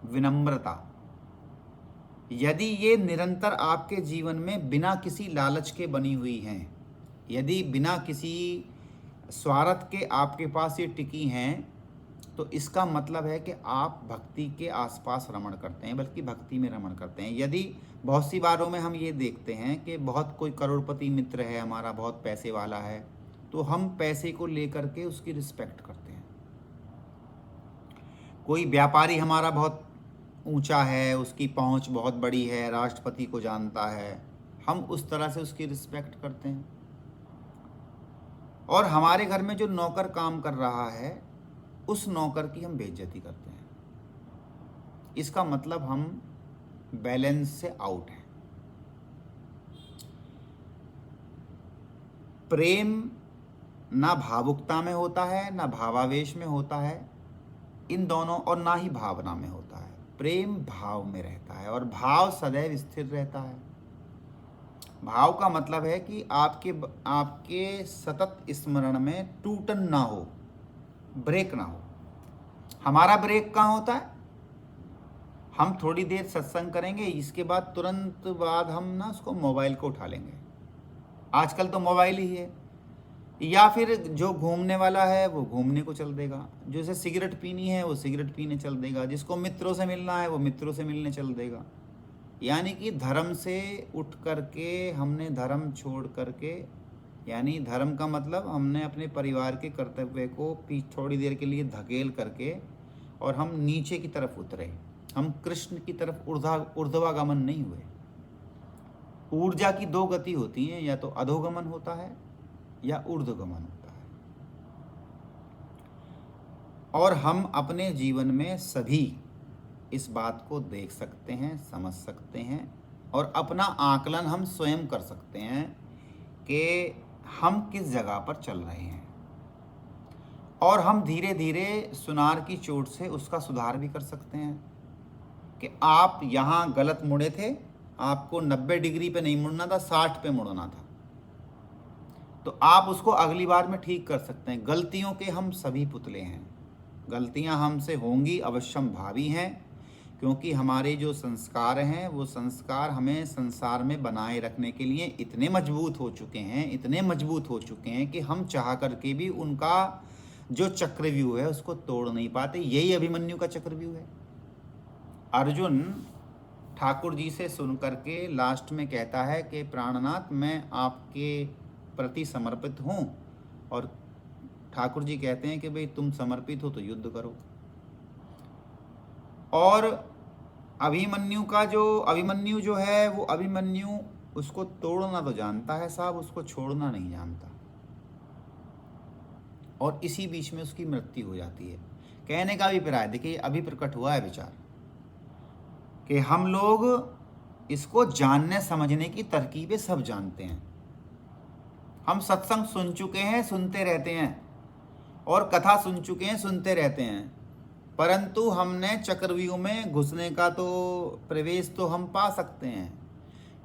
विनम्रता, यदि ये निरंतर आपके जीवन में बिना किसी लालच के बनी हुई हैं, यदि बिना किसी स्वार्थ के आपके पास ये टिकी हैं, तो इसका मतलब है कि आप भक्ति के आसपास रमण करते हैं, बल्कि भक्ति में रमण करते हैं। यदि बहुत सी बारों में हम ये देखते हैं कि बहुत कोई करोड़पति मित्र है हमारा, बहुत पैसे वाला है, तो हम पैसे को लेकर के उसकी रिस्पेक्ट करते हैं। कोई व्यापारी हमारा बहुत ऊंचा है, उसकी पहुंच बहुत बड़ी है, राष्ट्रपति को जानता है, हम उस तरह से उसकी रिस्पेक्ट करते हैं। और हमारे घर में जो नौकर काम कर रहा है, उस नौकर की हम बेइज्जती करते हैं। इसका मतलब हम बैलेंस से आउट हैं। प्रेम ना भावुकता में होता है, ना भावावेश में होता है, इन दोनों, और ना ही भावना में होता है। प्रेम भाव में रहता है, और भाव सदैव स्थिर रहता है। भाव का मतलब है कि आपके सतत स्मरण में टूटन ना हो, ब्रेक ना हो। हमारा ब्रेक कहाँ होता है? हम थोड़ी देर सत्संग करेंगे, इसके बाद तुरंत बाद हम ना उसको मोबाइल को उठा लेंगे। आजकल तो मोबाइल ही है। या फिर जो घूमने वाला है वो घूमने को चल देगा, जिसे सिगरेट पीनी है वो सिगरेट पीने चल देगा, जिसको मित्रों से मिलना है वो मित्रों से मिलने चल देगा। यानी कि धर्म से उठ करके हमने धर्म छोड़ करके, यानी धर्म का मतलब हमने अपने परिवार के कर्तव्य को थोड़ी देर के लिए धकेल करके और हम नीचे की तरफ उतरे। हम कृष्ण की तरफ ऊर्ध्वागमन नहीं हुए। ऊर्जा की दो गति होती है, या तो अधोगमन होता है या ऊर्ध्वगमन होता है। और हम अपने जीवन में सभी इस बात को देख सकते हैं, समझ सकते हैं, और अपना आकलन हम स्वयं कर सकते हैं कि हम किस जगह पर चल रहे हैं। और हम धीरे धीरे सुनार की चोट से उसका सुधार भी कर सकते हैं कि आप यहाँ गलत मुड़े थे, आपको 90 डिग्री पे नहीं मुड़ना था, 60 पे मुड़ना था। तो आप उसको अगली बार में ठीक कर सकते हैं। गलतियों के हम सभी पुतले हैं, गलतियां हमसे होंगी, अवश्यम भावी हैं, क्योंकि हमारे जो संस्कार हैं वो संस्कार हमें संसार में बनाए रखने के लिए इतने मजबूत हो चुके हैं, इतने मजबूत हो चुके हैं कि हम चाह करके भी उनका जो चक्रव्यूह है उसको तोड़ नहीं पाते। यही अभिमन्यु का चक्रव्यूह है। अर्जुन ठाकुर जी से सुन करके लास्ट में कहता है कि प्राणनाथ मैं आपके प्रति समर्पित हूँ, और ठाकुर जी कहते हैं कि भाई तुम समर्पित हो तो युद्ध करो। और अभिमन्यु जो है वो अभिमन्यु उसको तोड़ना तो जानता है साहब, उसको छोड़ना नहीं जानता, और इसी बीच में उसकी मृत्यु हो जाती है। कहने का अभिप्राय देखिए, अभी प्रकट हुआ है विचार कि हम लोग इसको जानने समझने की तरकीबें सब जानते हैं। हम सत्संग सुन चुके हैं, सुनते रहते हैं, और कथा सुन चुके हैं, सुनते रहते हैं, परंतु हमने चक्रव्यूह में घुसने का तो प्रवेश तो हम पा सकते हैं,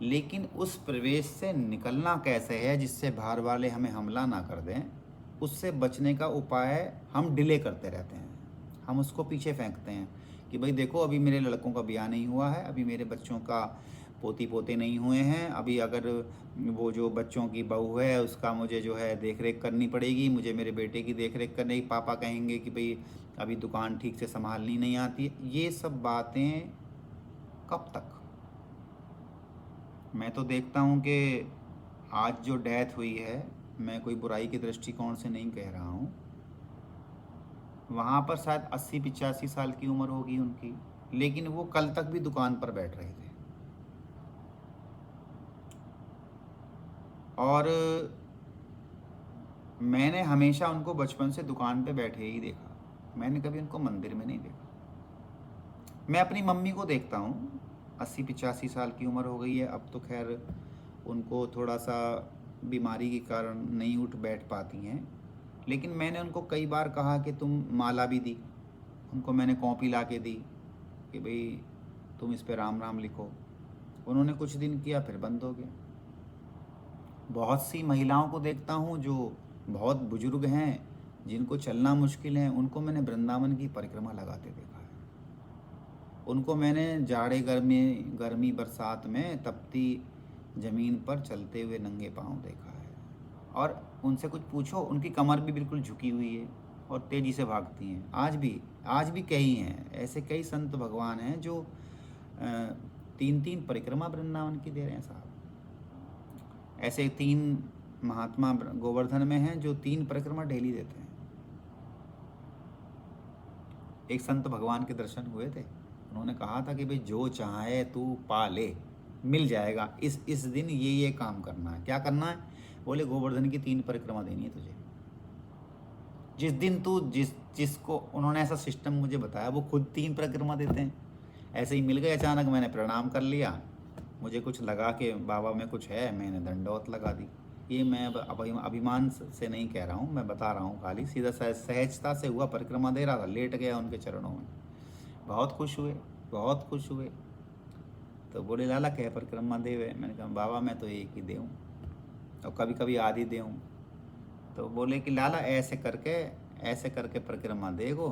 लेकिन उस प्रवेश से निकलना कैसे है जिससे बाहर वाले हमें हमला ना कर दें, उससे बचने का उपाय हम डिले करते रहते हैं। हम उसको पीछे फेंकते हैं कि भाई देखो अभी मेरे लड़कों का ब्याह नहीं हुआ है, अभी मेरे बच्चों का पोती पोते नहीं हुए हैं, अभी अगर वो जो बच्चों की बहू है उसका मुझे जो है देख रेख करनी पड़ेगी, मुझे मेरे बेटे की देख रेख करने की, पापा कहेंगे कि भाई अभी दुकान ठीक से संभालनी नहीं आती है। ये सब बातें कब तक? मैं तो देखता हूँ कि आज जो डेथ हुई है, मैं कोई बुराई के दृष्टिकोण से नहीं कह रहा हूँ, वहाँ पर शायद 80-85 साल की उम्र होगी उनकी, लेकिन वो कल तक भी दुकान पर बैठ रहे थे। और मैंने हमेशा उनको बचपन से दुकान पे बैठे ही देखा, मैंने कभी उनको मंदिर में नहीं देखा। मैं अपनी मम्मी को देखता हूँ, 80-85 साल की उम्र हो गई है, अब तो खैर उनको थोड़ा सा बीमारी के कारण नहीं उठ बैठ पाती हैं, लेकिन मैंने उनको कई बार कहा कि तुम माला भी दी, उनको मैंने कॉपी ला के दी कि भाई तुम इस पे राम राम लिखो। उन्होंने कुछ दिन किया, फिर बंद हो गया। बहुत सी महिलाओं को देखता हूँ जो बहुत बुजुर्ग हैं, जिनको चलना मुश्किल है, उनको मैंने वृंदावन की परिक्रमा लगाते देखा है। उनको मैंने जाड़े गर्मी बरसात में तपती ज़मीन पर चलते हुए नंगे पांव देखा है। और उनसे कुछ पूछो, उनकी कमर भी बिल्कुल झुकी हुई है और तेज़ी से भागती हैं। आज भी कई हैं ऐसे, कई संत भगवान हैं जो 3-3 परिक्रमा वृंदावन की दे रहे हैं साहब। ऐसे 3 महात्मा गोवर्धन में हैं जो 3 परिक्रमा डेली देते हैं। एक संत भगवान के दर्शन हुए थे, उन्होंने कहा था कि भाई जो चाहे तू पा ले, मिल जाएगा, इस दिन ये काम करना है। क्या करना है? बोले गोवर्धन की 3 परिक्रमा देनी है तुझे। जिस दिन तू जिसको उन्होंने ऐसा सिस्टम मुझे बताया, वो खुद 3 परिक्रमा देते हैं। ऐसे ही मिल गए अचानक, मैंने प्रणाम कर लिया, मुझे कुछ लगा कि बाबा में कुछ है, मैंने दंडवत लगा दी। ये मैं अभिमान से नहीं कह रहा हूँ, मैं बता रहा हूँ, खाली सीधा सहजता से हुआ। परिक्रमा दे रहा था, लेट गया उनके चरणों में, बहुत खुश हुए। तो बोले लाला कह परिक्रमा दे हुए। मैंने कहा बाबा मैं तो एक ही दूँ, और कभी कभी आधी दूँ। तो बोले कि लाला ऐसे करके परिक्रमा देगो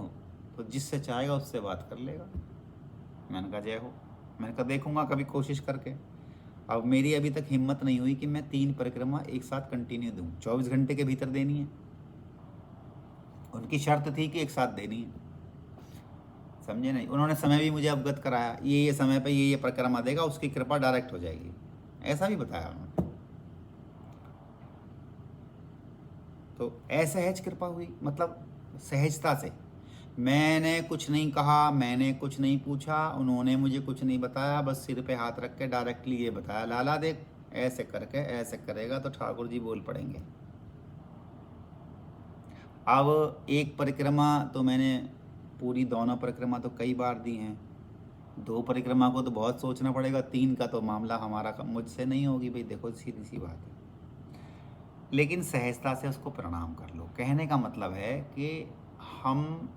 तो जिससे चाहेगा उससे बात कर लेगा। मैंने कहा जय हो। मैंने कहा देखूंगा कभी कोशिश करके। अब मेरी अभी तक हिम्मत नहीं हुई कि मैं 3 परिक्रमा एक साथ कंटिन्यू दूं, 24 घंटे के भीतर देनी है। उनकी शर्त थी कि एक साथ देनी है, समझे नहीं? उन्होंने समय भी मुझे अवगत कराया, ये समय पे ये परिक्रमा देगा, उसकी कृपा डायरेक्ट हो जाएगी, ऐसा भी बताया उन्होंने। तो असहज कृपा हुई, मतलब सहजता से। मैंने कुछ नहीं कहा, मैंने कुछ नहीं पूछा, उन्होंने मुझे कुछ नहीं बताया, बस सिर पे हाथ रख के डायरेक्टली ये बताया लाला देख ऐसे करके ऐसे करेगा तो ठाकुर जी बोल पड़ेंगे। अब एक परिक्रमा तो मैंने पूरी दोनों परिक्रमा तो कई बार दी हैं, 2 परिक्रमा को तो बहुत सोचना पड़ेगा, 3 का तो मामला हमारा मुझसे नहीं होगी भाई, देखो सीधी सी बात है। लेकिन सहजता से उसको प्रणाम कर लो। कहने का मतलब है कि हम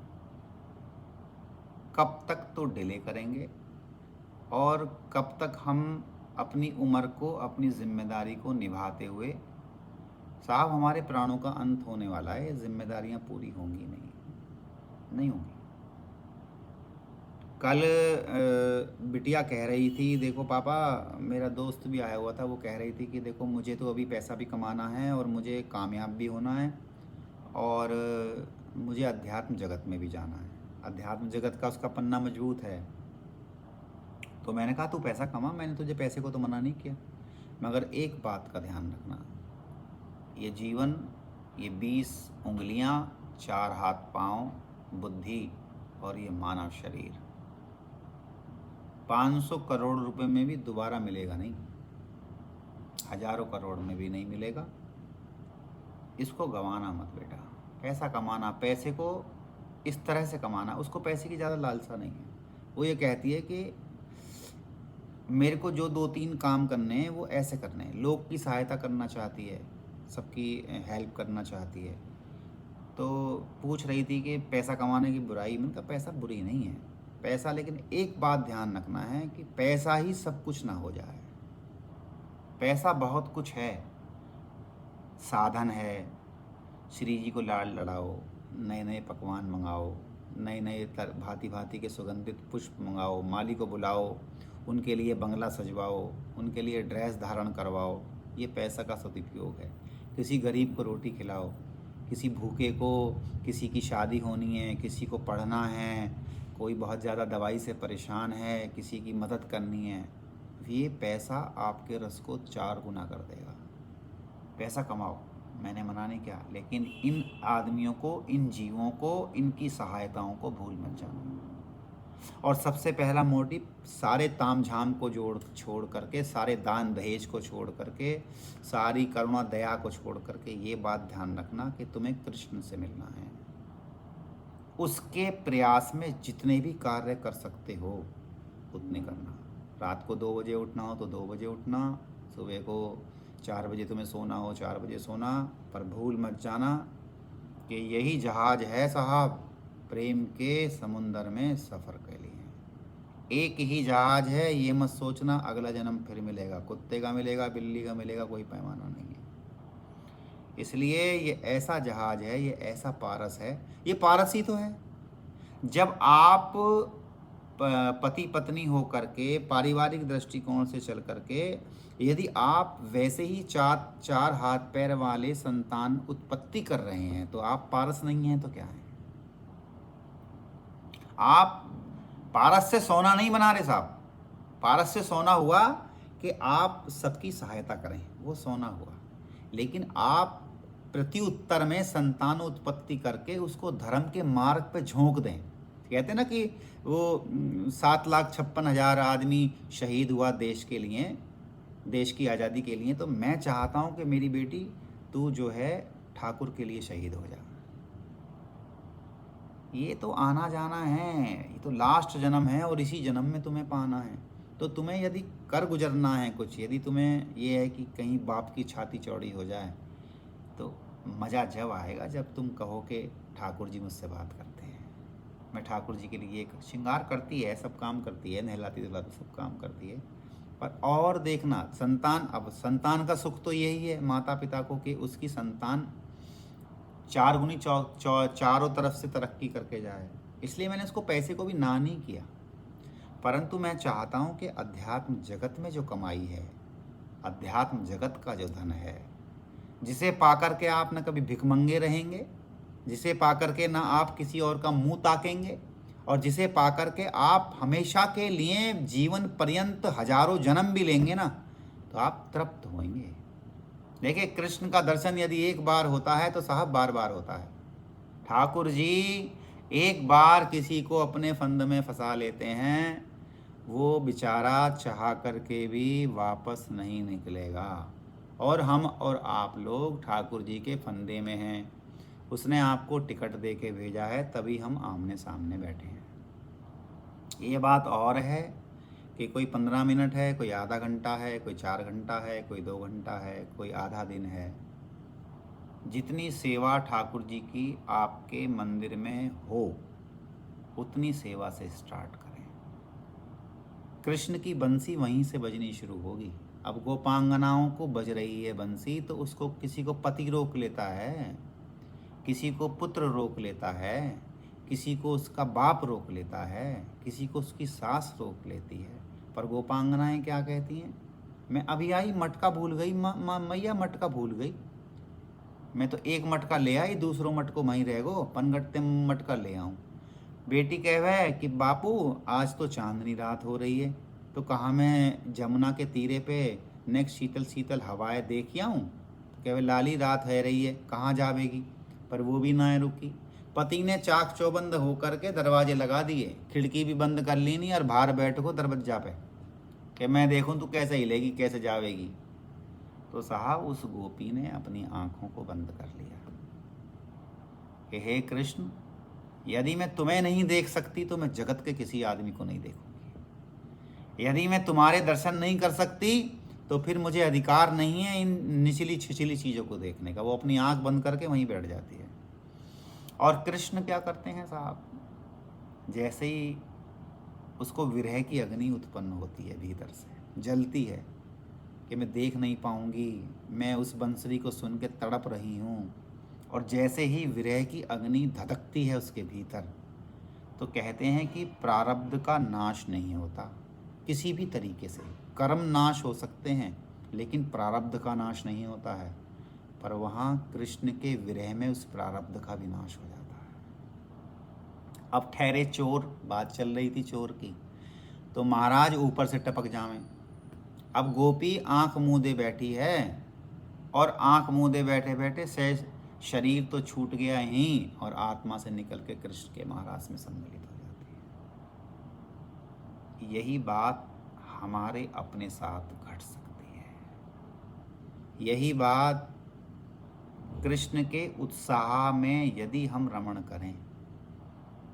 कब तक तो डिले करेंगे और कब तक हम अपनी उम्र को, अपनी जिम्मेदारी को निभाते हुए, साहब हमारे प्राणों का अंत होने वाला है, ये जिम्मेदारियां पूरी होंगी नहीं होंगी। कल बिटिया कह रही थी, देखो पापा, मेरा दोस्त भी आया हुआ था, वो कह रही थी कि देखो मुझे तो अभी पैसा भी कमाना है और मुझे कामयाब भी होना है और मुझे अध्यात्म जगत में भी जाना है। अध्यात्म जगत का उसका पन्ना मजबूत है। तो मैंने कहा तू पैसा कमा, मैंने तुझे पैसे को तो मना नहीं किया, मगर एक बात का ध्यान रखना, ये जीवन, ये 20 उंगलियां, 4 हाथ पाँव, बुद्धि और ये मानव शरीर 500 करोड़ रुपए में भी दोबारा मिलेगा नहीं, हजारों करोड़ में भी नहीं मिलेगा। इसको गंवाना मत बेटा। पैसा कमाना, पैसे को इस तरह से कमाना, उसको पैसे की ज़्यादा लालसा नहीं है। वो ये कहती है कि मेरे को जो 2-3 काम करने हैं वो ऐसे करने हैं। लोग की सहायता करना चाहती है, सबकी हेल्प करना चाहती है। तो पूछ रही थी कि पैसा कमाने की बुराई। मैंने कहा पैसा बुरी नहीं है, पैसा, लेकिन एक बात ध्यान रखना है कि पैसा ही सब कुछ ना हो जाए। पैसा बहुत कुछ है, साधन है, श्री जी को लाड लड़ाओ, नए नए पकवान मंगाओ, नए नए भांति भांति के सुगंधित पुष्प मंगाओ, माली को बुलाओ, उनके लिए बंगला सजवाओ, उनके लिए ड्रेस धारण करवाओ, ये पैसा का सदुपयोग है। किसी गरीब को रोटी खिलाओ, किसी भूखे को, किसी की शादी होनी है, किसी को पढ़ना है, कोई बहुत ज़्यादा दवाई से परेशान है, किसी की मदद करनी है, ये पैसा आपके रस को 4 गुना कर देगा। पैसा कमाओ, मैंने मना नहीं किया, लेकिन इन आदमियों को, इन जीवों को, इनकी सहायताओं को भूल मत जाना। और सबसे पहला मोटिव, सारे ताम झाम को छोड़ करके, सारे दान दहेज को छोड़ करके, सारी करुणा दया को छोड़ करके ये बात ध्यान रखना कि तुम्हें कृष्ण से मिलना है। उसके प्रयास में जितने भी कार्य कर सकते हो उतने करना। रात को 2 बजे उठना हो तो 2 बजे उठना, सुबह को 4 बजे तुम्हें सोना हो 4 बजे सोना, पर भूल मत जाना कि यही जहाज है साहब, प्रेम के समुंदर में सफ़र के लिए। एक ही जहाज है, ये मत सोचना अगला जन्म फिर मिलेगा, कुत्ते का मिलेगा, बिल्ली का मिलेगा, कोई पैमाना नहीं है। इसलिए ये ऐसा जहाज है, ये ऐसा पारस है, ये पारस ही तो है। जब आप पति पत्नी हो करके, पारिवारिक दृष्टिकोण से चल करके, यदि आप वैसे ही 4 हाथ पैर वाले संतान उत्पत्ति कर रहे हैं तो आप पारस नहीं हैं तो क्या है? आप पारस से सोना नहीं बना रहे साहब। पारस से सोना हुआ कि आप सबकी सहायता करें, वो सोना हुआ। लेकिन आप प्रति उत्तर में संतान उत्पत्ति करके उसको धर्म के मार्ग पे झोंक दें। कहते ना कि वो 7,56,000 आदमी शहीद हुआ देश के लिए, देश की आज़ादी के लिए। तो मैं चाहता हूँ कि मेरी बेटी तू जो है ठाकुर के लिए शहीद हो जा। ये तो आना जाना है, ये तो लास्ट जन्म है और इसी जन्म में तुम्हें पाना है। तो तुम्हें यदि कर गुजरना है कुछ, यदि तुम्हें ये है कि कहीं बाप की छाती चौड़ी हो जाए, तो मज़ा जब आएगा जब तुम कहो कि ठाकुर जी मुझसे बात करते हैं। मैं ठाकुर जी के लिए एक श्रृंगार करती है, सब काम करती है, नहलाती धुलाती सब काम करती है। पर और देखना, संतान, अब संतान का सुख तो यही है माता पिता को कि उसकी संतान 4 गुनी चारों तरफ से तरक्की करके जाए। इसलिए मैंने उसको पैसे को भी ना नहीं किया, परंतु मैं चाहता हूँ कि अध्यात्म जगत में जो कमाई है, अध्यात्म जगत का जो धन है, जिसे पाकर के आप न कभी भिखमंगे रहेंगे, जिसे पाकर के ना आप किसी और का मुंह ताकेंगे, और जिसे पाकर के आप हमेशा के लिए जीवन पर्यंत हजारों जन्म भी लेंगे ना, तो आप तृप्त होंगे। देखिए, कृष्ण का दर्शन यदि एक बार होता है तो साहब बार बार होता है। ठाकुर जी एक बार किसी को अपने फंद में फंसा लेते हैं वो बेचारा चाह करके भी वापस नहीं निकलेगा। और हम और आप लोग ठाकुर जी के फंदे में हैं। उसने आपको टिकट दे के भेजा है, तभी हम आमने सामने बैठे हैं। ये बात और है कि कोई 15 मिनट है, कोई आधा घंटा है, कोई 4 घंटा है, कोई 2 घंटा है, कोई आधा दिन है। जितनी सेवा ठाकुर जी की आपके मंदिर में हो, उतनी सेवा से स्टार्ट करें। कृष्ण की बंसी वहीं से बजनी शुरू होगी। अब गोपांगनाओं को बज रही है बंसी, तो उसको किसी को पति रोक लेता है, किसी को पुत्र रोक लेता है, किसी को उसका बाप रोक लेता है, किसी को उसकी सास रोक लेती है। पर गोपांगनाएं क्या कहती हैं? मैं अभी आई, मटका भूल गई, मैया मटका भूल गई। मैं तो एक मटका ले आई, दूसरों मटको वहीं रह गो, पनगट्टे मटका ले आऊँ। बेटी कहवे कि बापू आज तो चांदनी रात हो रही है, तो कहाँ मैं जमुना के तीरे पे नेक्स्ट शीतल शीतल हवाएं देख आऊँ? तो कहवे लाली रात है रही है, कहाँ जावेगी? पर वो भी ना रुकी। पति ने चाक चौबंद होकर के दरवाजे लगा दिए, खिड़की भी बंद कर ली नहीं, और बाहर बैठो दरवाजा पे कि मैं देखूं तू कैसे हिलेगी, कैसे जावेगी। तो साहब उस गोपी ने अपनी आंखों को बंद कर लिया कि हे कृष्ण, यदि मैं तुम्हें नहीं देख सकती तो मैं जगत के किसी आदमी को नहीं देखूंगी। यदि मैं तुम्हारे दर्शन नहीं कर सकती तो फिर मुझे अधिकार नहीं है इन निचली छिछली चीज़ों को देखने का। वो अपनी आंख बंद करके वहीं बैठ जाती है। और कृष्ण क्या करते हैं साहब, जैसे ही उसको विरह की अग्नि उत्पन्न होती है, भीतर से जलती है कि मैं देख नहीं पाऊंगी, मैं उस बंसरी को सुन के तड़प रही हूँ। और जैसे ही विरह की अग्नि धधकती है उसके भीतर, तो कहते हैं कि प्रारब्ध का नाश नहीं होता किसी भी तरीके से। कर्म नाश हो सकते हैं, लेकिन प्रारब्ध का नाश नहीं होता है। पर वहाँ कृष्ण के विरह में उस प्रारब्ध का भी नाश हो जाता है। अब ठहरे चोर, बात चल रही थी चोर की, तो महाराज ऊपर से टपक जावें। अब गोपी आंख मूंदे बैठी है, और आंख मूंदे बैठे बैठे से शरीर तो छूट गया ही, और आत्मा से निकल के कृष्ण के महाराज में सम्मिलित हो जाती है। यही बात हमारे अपने साथ घट सकती है। यही बात कृष्ण के उत्साह में यदि हम रमण करें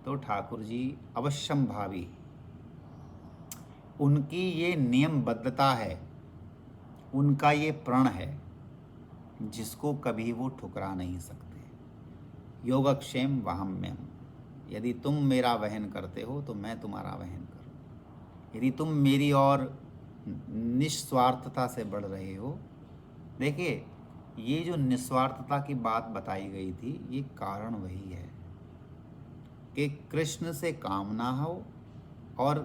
तो ठाकुर जी अवश्यम भावी, उनकी ये नियमबद्धता है, उनका ये प्रण है, जिसको कभी वो ठुकरा नहीं सकते। योगक्षेम वाहम्यम, यदि तुम मेरा वहन करते हो तो मैं तुम्हारा वहन करूँ। यदि तुम मेरी और निस्वार्थता से बढ़ रहे हो, देखिए ये जो निस्वार्थता की बात बताई गई थी, ये कारण वही है कि कृष्ण से कामना हो, और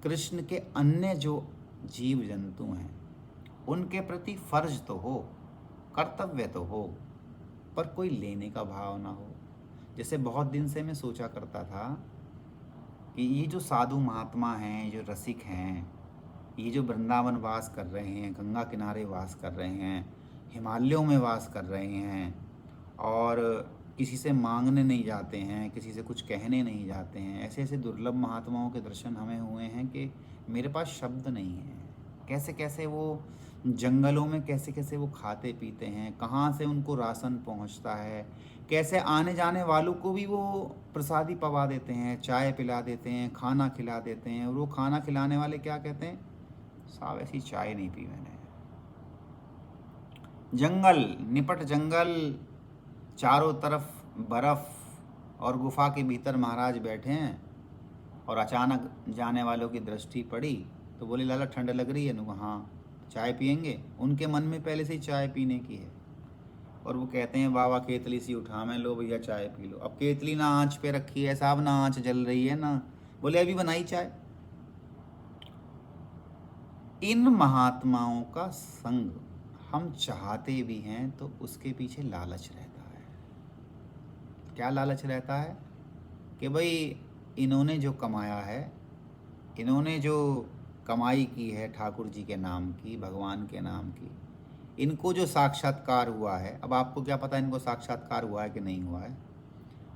कृष्ण के अन्य जो जीव जंतु हैं उनके प्रति फर्ज तो हो, कर्तव्य तो हो, पर कोई लेने का भाव ना हो। जैसे बहुत दिन से मैं सोचा करता था कि ये जो साधु महात्मा हैं, जो रसिक हैं, ये जो वृंदावन वास कर रहे हैं, गंगा किनारे वास कर रहे हैं, हिमालयों में वास कर रहे हैं, और किसी से मांगने नहीं जाते हैं, किसी से कुछ कहने नहीं जाते हैं, ऐसे ऐसे दुर्लभ महात्माओं के दर्शन हमें हुए हैं कि मेरे पास शब्द नहीं है। कैसे कैसे वो जंगलों में कैसे कैसे वो खाते पीते हैं, कहाँ से उनको राशन पहुँचता है, कैसे आने जाने वालों को भी वो प्रसादी पवा देते हैं, चाय पिला देते हैं, खाना खिला देते हैं। और वो खाना खिलाने वाले क्या कहते हैं, साहब ऐसी चाय नहीं पी मैंने। जंगल, निपट जंगल, चारों तरफ बर्फ़, और गुफा के भीतर महाराज बैठे हैं, और अचानक जाने वालों की दृष्टि पड़ी तो बोले लाला ठंड लग रही है ना? हाँ, चाय पियेंगे? उनके मन में पहले से ही चाय पीने की है। और वो कहते हैं बाबा केतली सी उठा में, लो भैया चाय पी लो। अब केतली ना आँच पे रखी है साहब, ना आँच जल रही है ना, बोले अभी बनाई चाय। इन महात्माओं का संग हम चाहते भी हैं तो उसके पीछे लालच रहता है। क्या लालच रहता है? कि भाई इन्होंने जो कमाया है, इन्होंने जो कमाई की है ठाकुर जी के नाम की, भगवान के नाम की, इनको जो साक्षात्कार हुआ है, अब आपको क्या पता इनको साक्षात्कार हुआ है कि नहीं हुआ है,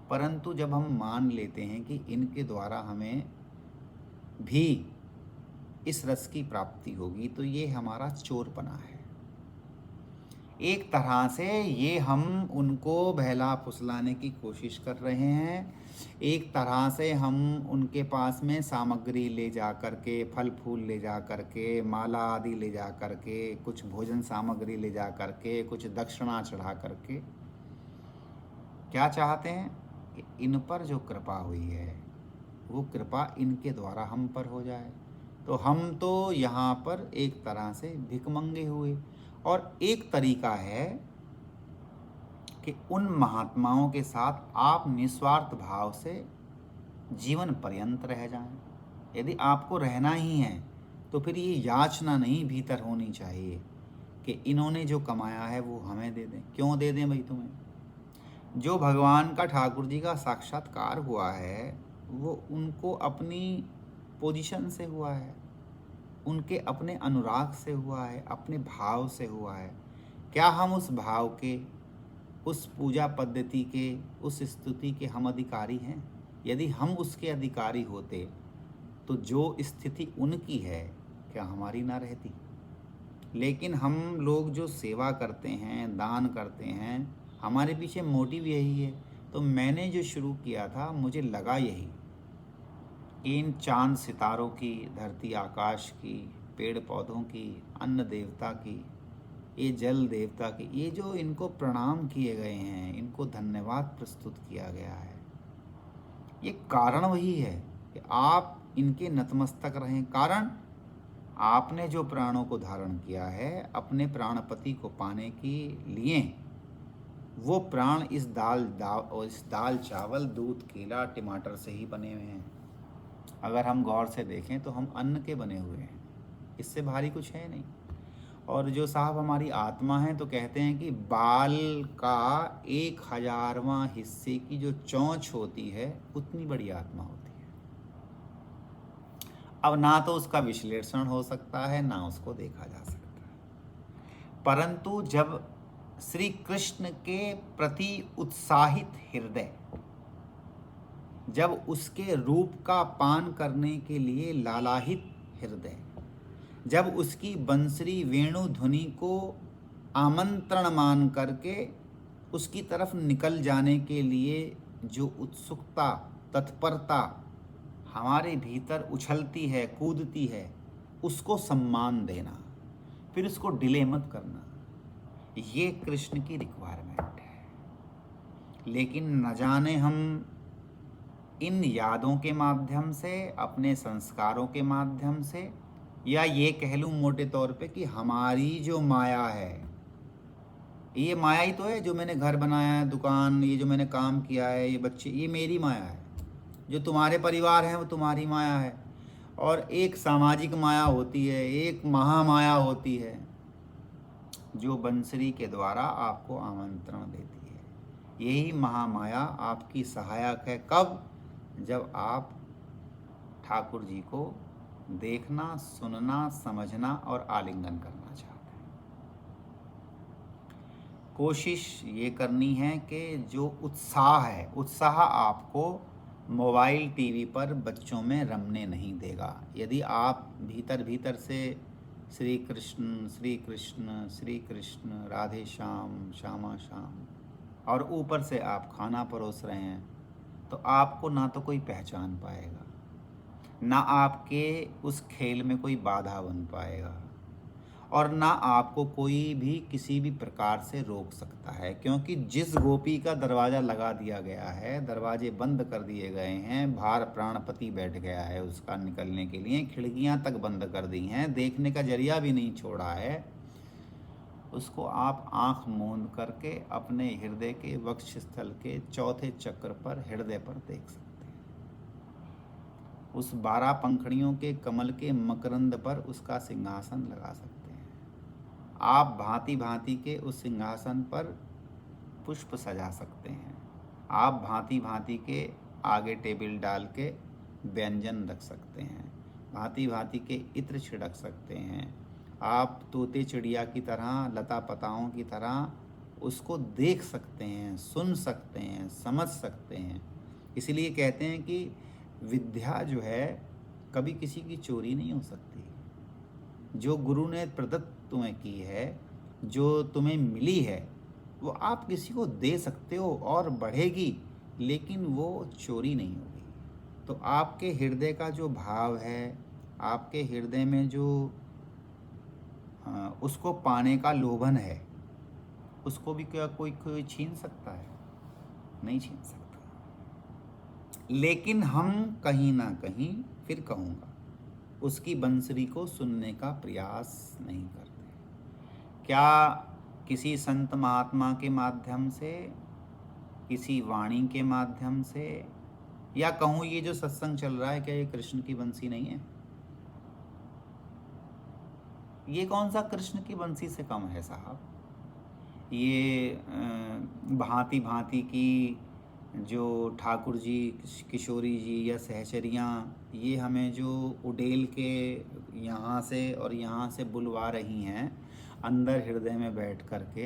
परंतु जब हम मान लेते हैं कि इनके द्वारा हमें भी इस रस की प्राप्ति होगी, तो ये हमारा चोरपना है। एक तरह से ये हम उनको बहला फुसलाने की कोशिश कर रहे हैं। एक तरह से हम उनके पास में सामग्री ले जा कर के, फल फूल ले जा कर के, माला आदि ले जा कर के, कुछ भोजन सामग्री ले जा कर के, कुछ दक्षिणा चढ़ा कर के क्या चाहते हैं कि इन पर जो कृपा हुई है वो कृपा इनके द्वारा हम पर हो जाए। तो हम तो यहाँ पर एक तरह से भिखमंगे हुए। और एक तरीका है कि उन महात्माओं के साथ आप निस्वार्थ भाव से जीवन पर्यंत रह जाएं। यदि आपको रहना ही है तो फिर ये याचना नहीं भीतर होनी चाहिए कि इन्होंने जो कमाया है वो हमें दे दें। क्यों दे दें भाई तुम्हें? जो भगवान का, ठाकुर जी का साक्षात्कार हुआ है वो उनको अपनी पोजीशन से हुआ है, उनके अपने अनुराग से हुआ है, अपने भाव से हुआ है। क्या हम उस भाव के, उस पूजा पद्धति के, उस स्तुति के हम अधिकारी हैं? यदि हम उसके अधिकारी होते तो जो स्थिति उनकी है क्या हमारी ना रहती? लेकिन हम लोग जो सेवा करते हैं, दान करते हैं, हमारे पीछे मोटिव यही है। तो मैंने जो शुरू किया था, मुझे लगा यही, इन चांद सितारों की, धरती आकाश की, पेड़ पौधों की, अन्न देवता की, ये जल देवता की, ये जो इनको प्रणाम किए गए हैं, इनको धन्यवाद प्रस्तुत किया गया है, ये कारण वही है कि आप इनके नतमस्तक रहें। कारण आपने जो प्राणों को धारण किया है अपने प्राणपति को पाने के लिए, वो प्राण इस दाल चावल दूध केला टमाटर से ही बने हुए हैं। अगर हम गौर से देखें तो हम अन्न के बने हुए हैं, इससे भारी कुछ है नहीं। और जो साहब हमारी आत्मा है तो कहते हैं कि बाल का 1000वां हिस्से की जो चोंच होती है उतनी बड़ी आत्मा होती है। अब ना तो उसका विश्लेषण हो सकता है, ना उसको देखा जा सकता है, परंतु जब श्री कृष्ण के प्रति उत्साहित हृदय, जब उसके रूप का पान करने के लिए लालाहित हृदय, जब उसकी बंसरी वेणु ध्वनि को आमंत्रण मान करके उसकी तरफ निकल जाने के लिए जो उत्सुकता, तत्परता हमारे भीतर उछलती है, कूदती है, उसको सम्मान देना, फिर उसको डिले मत करना, ये कृष्ण की रिक्वायरमेंट है। लेकिन न जाने हम इन यादों के माध्यम से, अपने संस्कारों के माध्यम से, या ये कह लूँ मोटे तौर पे कि हमारी जो माया है, ये माया ही तो है। जो मैंने घर बनाया है, दुकान, ये जो मैंने काम किया है, ये बच्चे, ये मेरी माया है। जो तुम्हारे परिवार हैं वो तुम्हारी माया है। और एक सामाजिक माया होती है, एक महामाया होती है जो बंसरी के द्वारा आपको आमंत्रण देती है। यही महामाया आपकी सहायक है। कब? जब आप ठाकुर जी को देखना, सुनना, समझना और आलिंगन करना चाहते हैं। कोशिश ये करनी है कि जो उत्साह है, उत्साह आपको मोबाइल टीवी पर बच्चों में रमने नहीं देगा। यदि आप भीतर भीतर से श्री कृष्ण श्री कृष्ण श्री कृष्ण, राधे श्याम श्यामा श्याम, और ऊपर से आप खाना परोस रहे हैं, तो आपको ना तो कोई पहचान पाएगा, ना आपके उस खेल में कोई बाधा बन पाएगा, और ना आपको कोई भी किसी भी प्रकार से रोक सकता है। क्योंकि जिस गोपी का दरवाज़ा लगा दिया गया है, दरवाजे बंद कर दिए गए हैं, भार प्राणपति बैठ गया है उसका निकलने के लिए, खिड़कियां तक बंद कर दी हैं, देखने का जरिया भी नहीं छोड़ा है, उसको आप आंख मूंद करके अपने हृदय के वक्षस्थल के चौथे चक्र पर, हृदय पर देख सकते हैं। उस 12 पंखड़ियों के कमल के मकरंद पर उसका सिंहासन लगा सकते हैं। आप भांति भांति के उस सिंहासन पर पुष्प सजा सकते हैं। आप भांति भांति के आगे टेबल डाल के व्यंजन रख सकते हैं, भांति भांति के इत्र छिड़क सकते हैं। आप तोते चिड़िया की तरह, लता पताओं की तरह उसको देख सकते हैं, सुन सकते हैं, समझ सकते हैं। इसलिए कहते हैं कि विद्या जो है कभी किसी की चोरी नहीं हो सकती। जो गुरु ने प्रदत्त तुम्हें की है, जो तुम्हें मिली है, वो आप किसी को दे सकते हो और बढ़ेगी, लेकिन वो चोरी नहीं होगी। तो आपके हृदय का जो भाव है, आपके हृदय में जो उसको पाने का लोभन है, उसको भी क्या कोई छीन सकता है? नहीं छीन सकता। लेकिन हम कहीं ना कहीं, फिर कहूँगा, उसकी बंसरी को सुनने का प्रयास नहीं करते। क्या किसी संत महात्मा के माध्यम से, किसी वाणी के माध्यम से, या कहूँ ये जो सत्संग चल रहा है, क्या ये कृष्ण की बंसी नहीं है? ये कौन सा कृष्ण की बंसी से कम है साहब? ये भांति भांति की जो ठाकुर जी, किशोरी जी या सहचरियाँ, ये हमें जो उडेल के यहाँ से और यहाँ से बुलवा रही हैं अंदर हृदय में बैठ करके,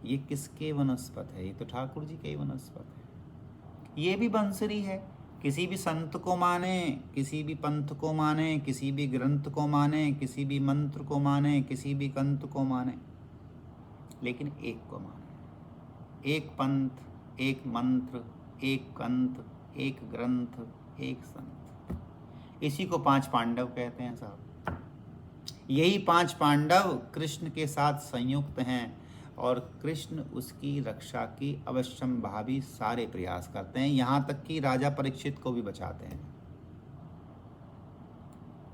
ये किसके वनस्पत है? ये तो ठाकुर जी के ही वनस्पत है। ये भी बंसरी है। किसी भी संत को माने, किसी भी पंथ को माने, किसी भी ग्रंथ को माने, किसी भी मंत्र को माने, किसी भी कंत को माने, लेकिन एक को माने। एक पंथ, एक मंत्र, एक कंत, एक ग्रंथ, एक संत। इसी को 5 पांडव कहते हैं साहब। यही 5 पांडव कृष्ण के साथ संयुक्त हैं और कृष्ण उसकी रक्षा की अवश्यंभावी सारे प्रयास करते हैं, यहाँ तक कि राजा परीक्षित को भी बचाते हैं।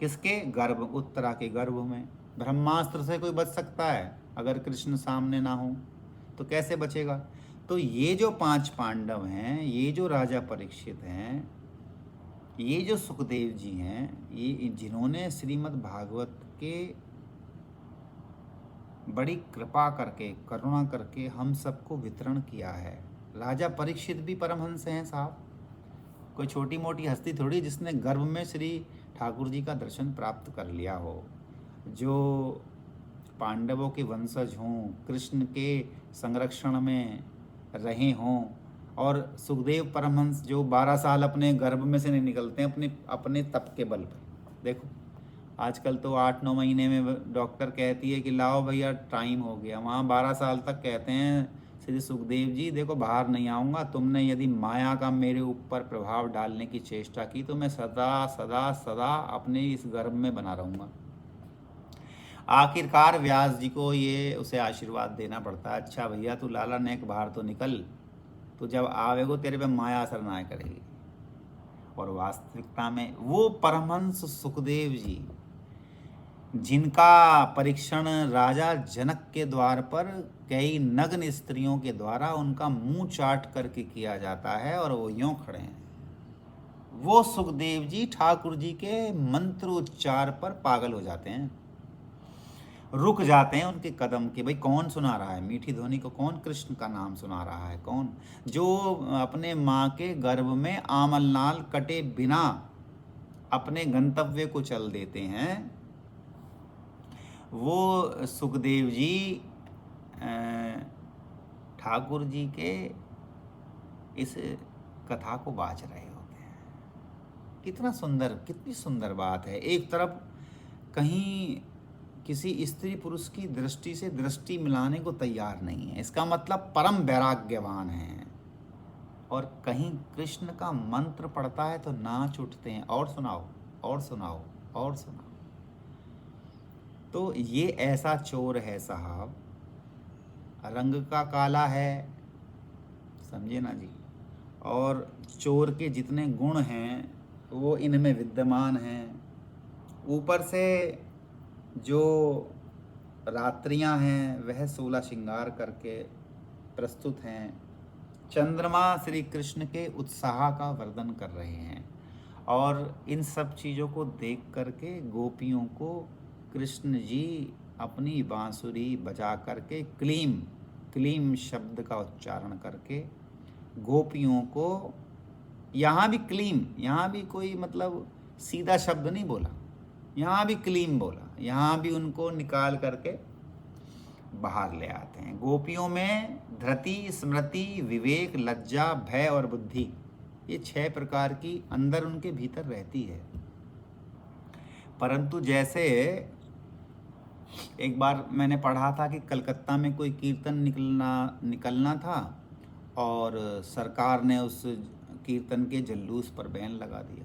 किसके गर्भ? उत्तरा के गर्भ में। ब्रह्मास्त्र से कोई बच सकता है? अगर कृष्ण सामने ना हो तो कैसे बचेगा? तो ये जो 5 पांडव हैं, ये जो राजा परीक्षित हैं, ये जो सुखदेव जी हैं, ये जिन्होंने श्रीमद् भागवत के बड़ी कृपा करके, करुणा करके हम सबको वितरण किया है। राजा परीक्षित भी परमहंस हैं साहब, कोई छोटी मोटी हस्ती थोड़ी, जिसने गर्भ में श्री ठाकुर जी का दर्शन प्राप्त कर लिया हो। जो पांडवों के वंशज हों, कृष्ण के संरक्षण में रहे हों, और सुखदेव परमहंस जो 12 साल अपने गर्भ में से नहीं निकलते हैं अपने तप के बल पर। देखो आजकल तो 8-9 महीने में डॉक्टर कहती है कि लाओ भैया टाइम हो गया, वहाँ 12 साल तक कहते हैं श्री सुखदेव जी देखो बाहर नहीं आऊँगा, तुमने यदि माया का मेरे ऊपर प्रभाव डालने की चेष्टा की तो मैं सदा सदा सदा अपने इस गर्भ में बना रहूँगा। आखिरकार व्यास जी को ये उसे आशीर्वाद देना पड़ता है, अच्छा भैया तू लाला नेक बाहर तो निकल, तो जब आवेगो तेरे पे माया असर ना करेगी। और वास्तविकता में वो परमहंस सुखदेव जी, जिनका परीक्षण राजा जनक के द्वार पर कई नग्न स्त्रियों के द्वारा उनका मुंह चाट करके किया जाता है और वो यूं खड़े हैं, वो सुखदेव जी ठाकुर जी के मंत्र उच्चार पर पागल हो जाते हैं, रुक जाते हैं उनके कदम के। भाई कौन सुना रहा है मीठी ध्वनि को? कौन कृष्ण का नाम सुना रहा है? कौन? जो अपने माँ के गर्भ में आमलनाल कटे बिना अपने गंतव्य को चल देते हैं, वो सुखदेव जी ठाकुर जी के इस कथा को बाज रहे होते हैं। कितना सुंदर, कितनी सुंदर बात है। एक तरफ कहीं किसी स्त्री पुरुष की दृष्टि से दृष्टि मिलाने को तैयार नहीं है, इसका मतलब परम वैराग्यवान है, और कहीं कृष्ण का मंत्र पढ़ता है तो नाच उठते हैं, और सुनाओ और सुनाओ और सुनाओ। तो ये ऐसा चोर है साहब, रंग का काला है, समझे ना जी, और चोर के जितने गुण हैं वो इनमें विद्यमान हैं। ऊपर से जो रात्रियां हैं वह 16 श्रृंगार करके प्रस्तुत हैं। चंद्रमा श्री कृष्ण के उत्साह का वर्णन कर रहे हैं, और इन सब चीज़ों को देख करके गोपियों को कृष्ण जी अपनी बांसुरी बजा करके क्लीम क्लीम शब्द का उच्चारण करके गोपियों को, यहाँ भी क्लीम, यहाँ भी कोई मतलब सीधा शब्द नहीं बोला, यहाँ भी क्लीम बोला, यहाँ भी उनको निकाल करके बाहर ले आते हैं। गोपियों में धृति, स्मृति, विवेक, लज्जा, भय और बुद्धि, ये 6 प्रकार की अंदर उनके भीतर रहती है। परंतु जैसे एक बार मैंने पढ़ा था कि कलकत्ता में कोई कीर्तन निकलना था और सरकार ने उस कीर्तन के जुलूस पर बैन लगा दिया।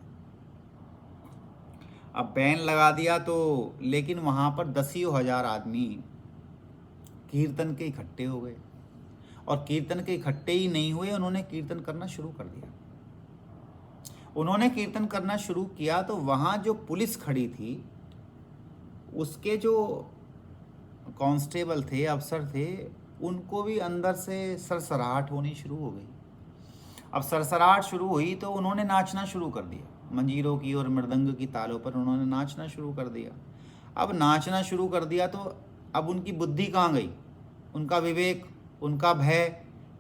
अब बैन लगा दिया तो लेकिन वहाँ पर दसियों हजार आदमी कीर्तन के इकट्ठे हो गए, और कीर्तन के इकट्ठे ही नहीं हुए, उन्होंने कीर्तन करना शुरू कर दिया। उन्होंने कीर्तन करना शुरू किया तो वहाँ जो पुलिस खड़ी थी, उसके जो कांस्टेबल थे, अफसर थे, उनको भी अंदर से सरसराहट होनी शुरू हो गई। अब सरसराहट शुरू हुई तो उन्होंने नाचना शुरू कर दिया, मंजीरों की और मृदंग की तालों पर उन्होंने नाचना शुरू कर दिया। अब नाचना शुरू कर दिया तो अब उनकी बुद्धि कहाँ गई, उनका विवेक, उनका भय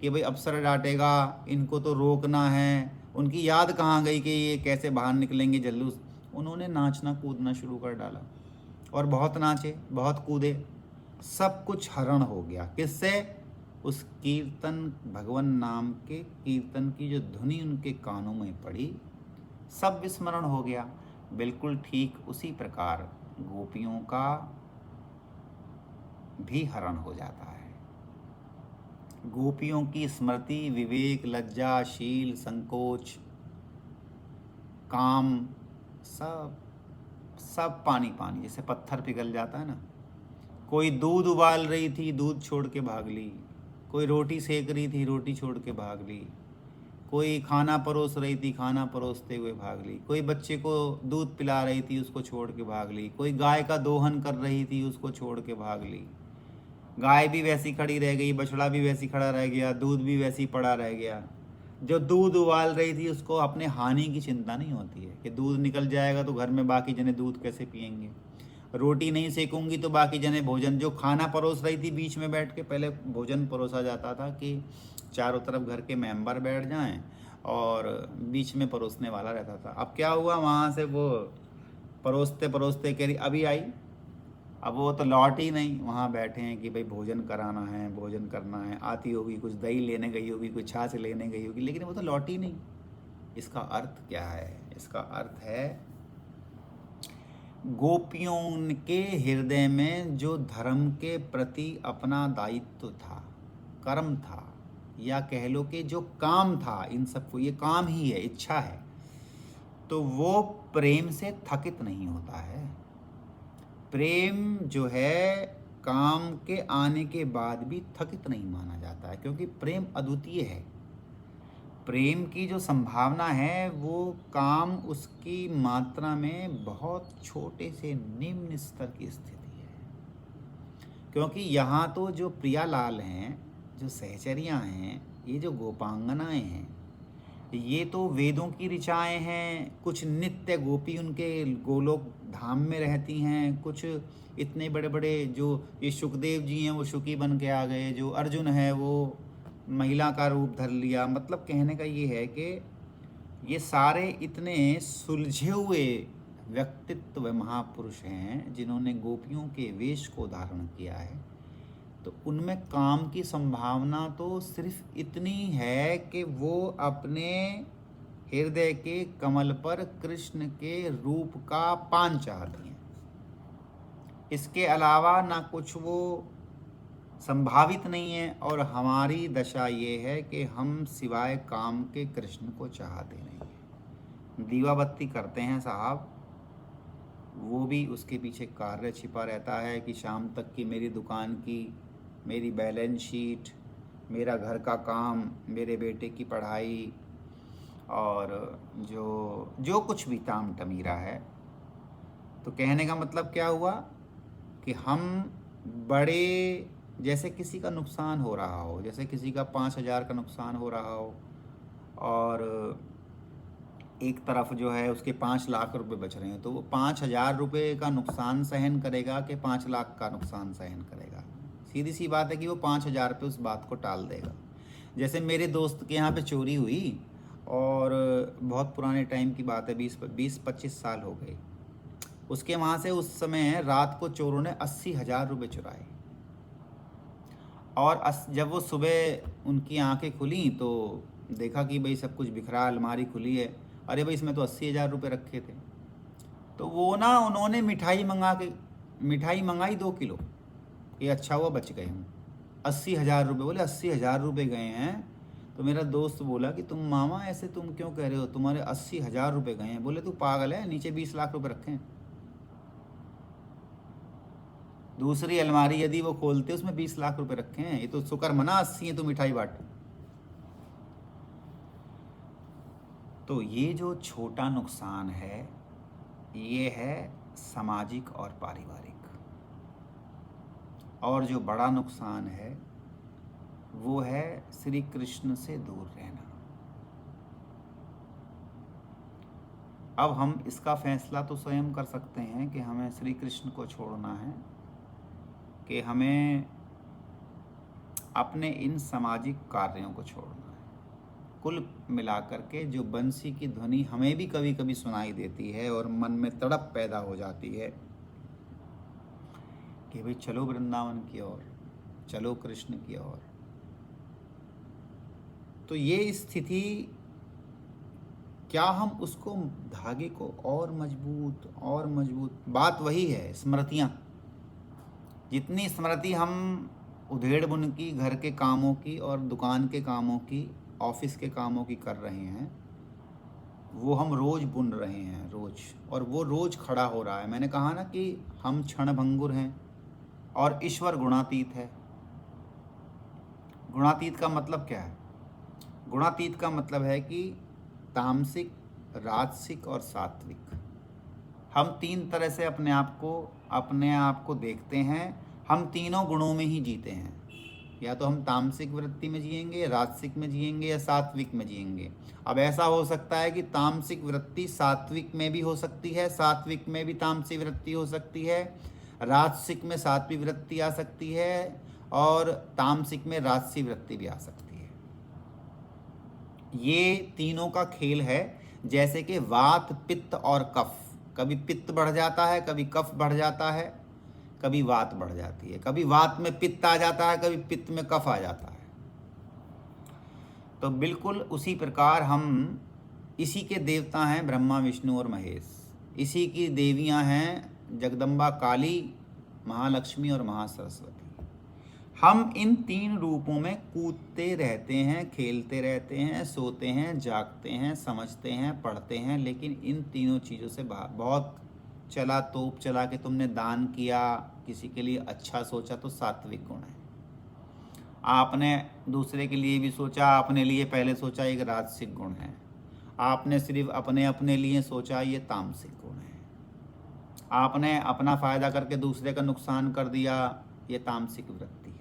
कि भाई अफसर डांटेगा, इनको तो रोकना है, उनकी याद कहाँ गई कि ये कैसे बाहर निकलेंगे जल्लूस। उन्होंने नाचना कूदना शुरू कर डाला और बहुत नाचे, बहुत कूदे, सब कुछ हरण हो गया। किससे? उस कीर्तन, भगवान नाम के कीर्तन की जो धुनी उनके कानों में पड़ी, सब विस्मरण हो गया। बिल्कुल ठीक उसी प्रकार गोपियों का भी हरण हो जाता है। गोपियों की स्मृति, विवेक, लज्जा, शील, संकोच, काम, सब सब पानी पानी, जैसे पत्थर पिघल जाता है ना। कोई दूध उबाल रही थी, दूध छोड़ के भाग ली। कोई रोटी सेक रही थी, रोटी छोड़ के भाग ली। कोई खाना परोस रही थी, खाना परोसते हुए भाग ली। कोई बच्चे को दूध पिला रही थी, उसको छोड़ के भाग ली। कोई गाय का दोहन कर रही थी, उसको छोड़ के भाग ली। गाय भी वैसी खड़ी रह गई, बछड़ा भी वैसी खड़ा रह गया, दूध भी वैसी पड़ा रह गया। जो दूध उबाल रही थी उसको अपने हानि की चिंता नहीं होती है कि दूध निकल जाएगा तो घर में बाकी जने दूध कैसे पियेंगे। रोटी नहीं सेकूंगी तो बाकी जने भोजन, जो खाना परोस रही थी बीच में बैठ के, पहले भोजन परोसा जाता था कि चारों तरफ घर के मेंबर बैठ जाएं और बीच में परोसने वाला रहता था। अब क्या हुआ, वहाँ से वो परोसते परोसते कह रही अभी आई, अब वो तो लौट ही नहीं। वहाँ बैठे हैं कि भाई भोजन कराना है, भोजन करना है, आती होगी, कुछ दही लेने गई होगी, कुछ छाछ लेने गई होगी, लेकिन वो तो लौट ही नहीं। इसका अर्थ क्या है? इसका अर्थ है गोपियों के हृदय में जो धर्म के प्रति अपना दायित्व था, कर्म था, या कह लो कि जो काम था, इन सबको, ये काम ही है, इच्छा है, तो वो प्रेम से थकित नहीं होता है। प्रेम जो है काम के आने के बाद भी थकित नहीं माना जाता है, क्योंकि प्रेम अद्वितीय है। प्रेम की जो संभावना है वो काम उसकी मात्रा में बहुत छोटे से निम्न स्तर की स्थिति है। क्योंकि यहाँ तो जो प्रियालाल हैं, जो सहचरियाँ हैं, ये जो गोपांगनाएं हैं, ये तो वेदों की ऋचाएँ हैं। कुछ नित्य गोपी उनके गोलोक धाम में रहती हैं, कुछ इतने बड़े बड़े, जो ये सुखदेव जी हैं वो सुखी बन के आ गए, जो अर्जुन है वो महिला का रूप धर लिया। मतलब कहने का ये है कि ये सारे इतने सुलझे हुए व्यक्तित्व महापुरुष हैं जिन्होंने गोपियों के वेश को धारण किया है। तो उनमें काम की संभावना तो सिर्फ इतनी है कि वो अपने हृदय के कमल पर कृष्ण के रूप का पान चाहती हैं। इसके अलावा ना कुछ वो संभावित नहीं है। और हमारी दशा ये है कि हम सिवाय काम के कृष्ण को चाहते नहीं हैं। दीवा बत्ती करते हैं साहब, वो भी उसके पीछे कार्य छिपा रहता है कि शाम तक की मेरी दुकान की, मेरी बैलेंस शीट, मेरा घर का काम, मेरे बेटे की पढ़ाई, और जो कुछ भी ताम तमीरा है। तो कहने का मतलब क्या हुआ कि हम बड़े, जैसे किसी का नुकसान हो रहा हो, जैसे किसी का 5,000 का नुकसान हो रहा हो और एक तरफ जो है उसके 5 लाख रुपए बच रहे हैं, तो वो 5,000 रुपये का नुकसान सहन करेगा कि 5 लाख का नुकसान सहन करेगा? सीधी सी बात है कि वो 5,000 पे उस बात को टाल देगा। जैसे मेरे दोस्त के यहाँ पे चोरी हुई, और बहुत पुराने टाइम की बात है, 20-25 साल हो गए। उसके वहाँ से उस समय रात को चोरों ने 80,000 रुपये चुराए, और जब वो सुबह उनकी आंखें खुली तो देखा कि भाई सब कुछ बिखरा, अलमारी खुली है। अरे भाई इसमें तो 80,000 रुपये रखे थे। तो वो ना, उन्होंने मिठाई मंगा के मिठाई मंगाई 2 किलो, ये अच्छा हुआ बच गए हम। 80,000 रुपये, बोले 80,000 रुपये गए हैं। तो मेरा दोस्त बोला कि तुम मामा ऐसे तुम क्यों कह रहे हो, तुम्हारे 80,000 रुपये गए हैं। बोले तू पागल है, नीचे 20 लाख रुपए रखे हैं। दूसरी अलमारी यदि वो खोलते उसमें 20 लाख रुपए रखे हैं। ये तो शुक्र मना 80 है तो मिठाई बांट। तो ये जो छोटा नुकसान है ये है सामाजिक और पारिवारिक, और जो बड़ा नुकसान है वो है श्री कृष्ण से दूर रहना। अब हम इसका फैसला तो स्वयं कर सकते हैं कि हमें श्री कृष्ण को छोड़ना है, कि हमें अपने इन सामाजिक कार्यों को छोड़ना है। कुल मिलाकर के जो बंसी की ध्वनि हमें भी कभी कभी सुनाई देती है और मन में तड़प पैदा हो जाती है कि भाई चलो वृंदावन की ओर, चलो कृष्ण की ओर, तो ये स्थिति क्या हम उसको धागे को और मजबूत, बात वही है स्मृतियाँ। जितनी स्मृति हम उधेड़ बुन की, घर के कामों की और दुकान के कामों की, ऑफिस के कामों की कर रहे हैं, वो हम रोज बुन रहे हैं रोज, और वो रोज खड़ा हो रहा है। मैंने कहा ना कि हम क्षणभंगुर हैं और ईश्वर गुणातीत है। गुणातीत का मतलब क्या है? गुणातीत का मतलब है कि तामसिक, राजसिक और सात्विक, हम 3 तरह से अपने आप को देखते हैं। हम तीनों गुणों में ही जीते हैं, या तो हम तामसिक वृत्ति में जिएंगे, राजसिक में जिएंगे या सात्विक में जिएंगे। अब ऐसा हो सकता है कि तामसिक वृत्ति सात्विक में भी हो सकती है, सात्विक में भी तामसिक वृत्ति हो सकती है, राजसिक में सात्विक वृत्ति आ सकती है और तामसिक में राजसी वृत्ति भी आ सकती है। ये तीनों का खेल है। जैसे कि वात, पित्त और कफ, कभी पित्त बढ़ जाता है, कभी कफ बढ़ जाता है, कभी वात बढ़ जाती है, कभी वात में पित्त आ जाता है, कभी पित्त में कफ आ जाता है। तो बिल्कुल उसी प्रकार हम इसी के देवता हैं ब्रह्मा, विष्णु और महेश। इसी की देवियां हैं जगदम्बा काली, महालक्ष्मी और महासरस्वती। हम इन 3 रूपों में कूदते रहते हैं, खेलते रहते हैं, सोते हैं, जागते हैं, समझते हैं, पढ़ते हैं, लेकिन इन तीनों चीज़ों से बाहर। बहुत चला तोप चला के तुमने दान किया, किसी के लिए अच्छा सोचा, तो सात्विक गुण है। आपने दूसरे के लिए भी सोचा, अपने लिए पहले सोचा, एक राजसिक गुण है। आपने सिर्फ अपने लिए सोचा, ये तामसिक गुण है। आपने अपना फ़ायदा करके दूसरे का नुकसान कर दिया, ये तामसिक वृत्ति है।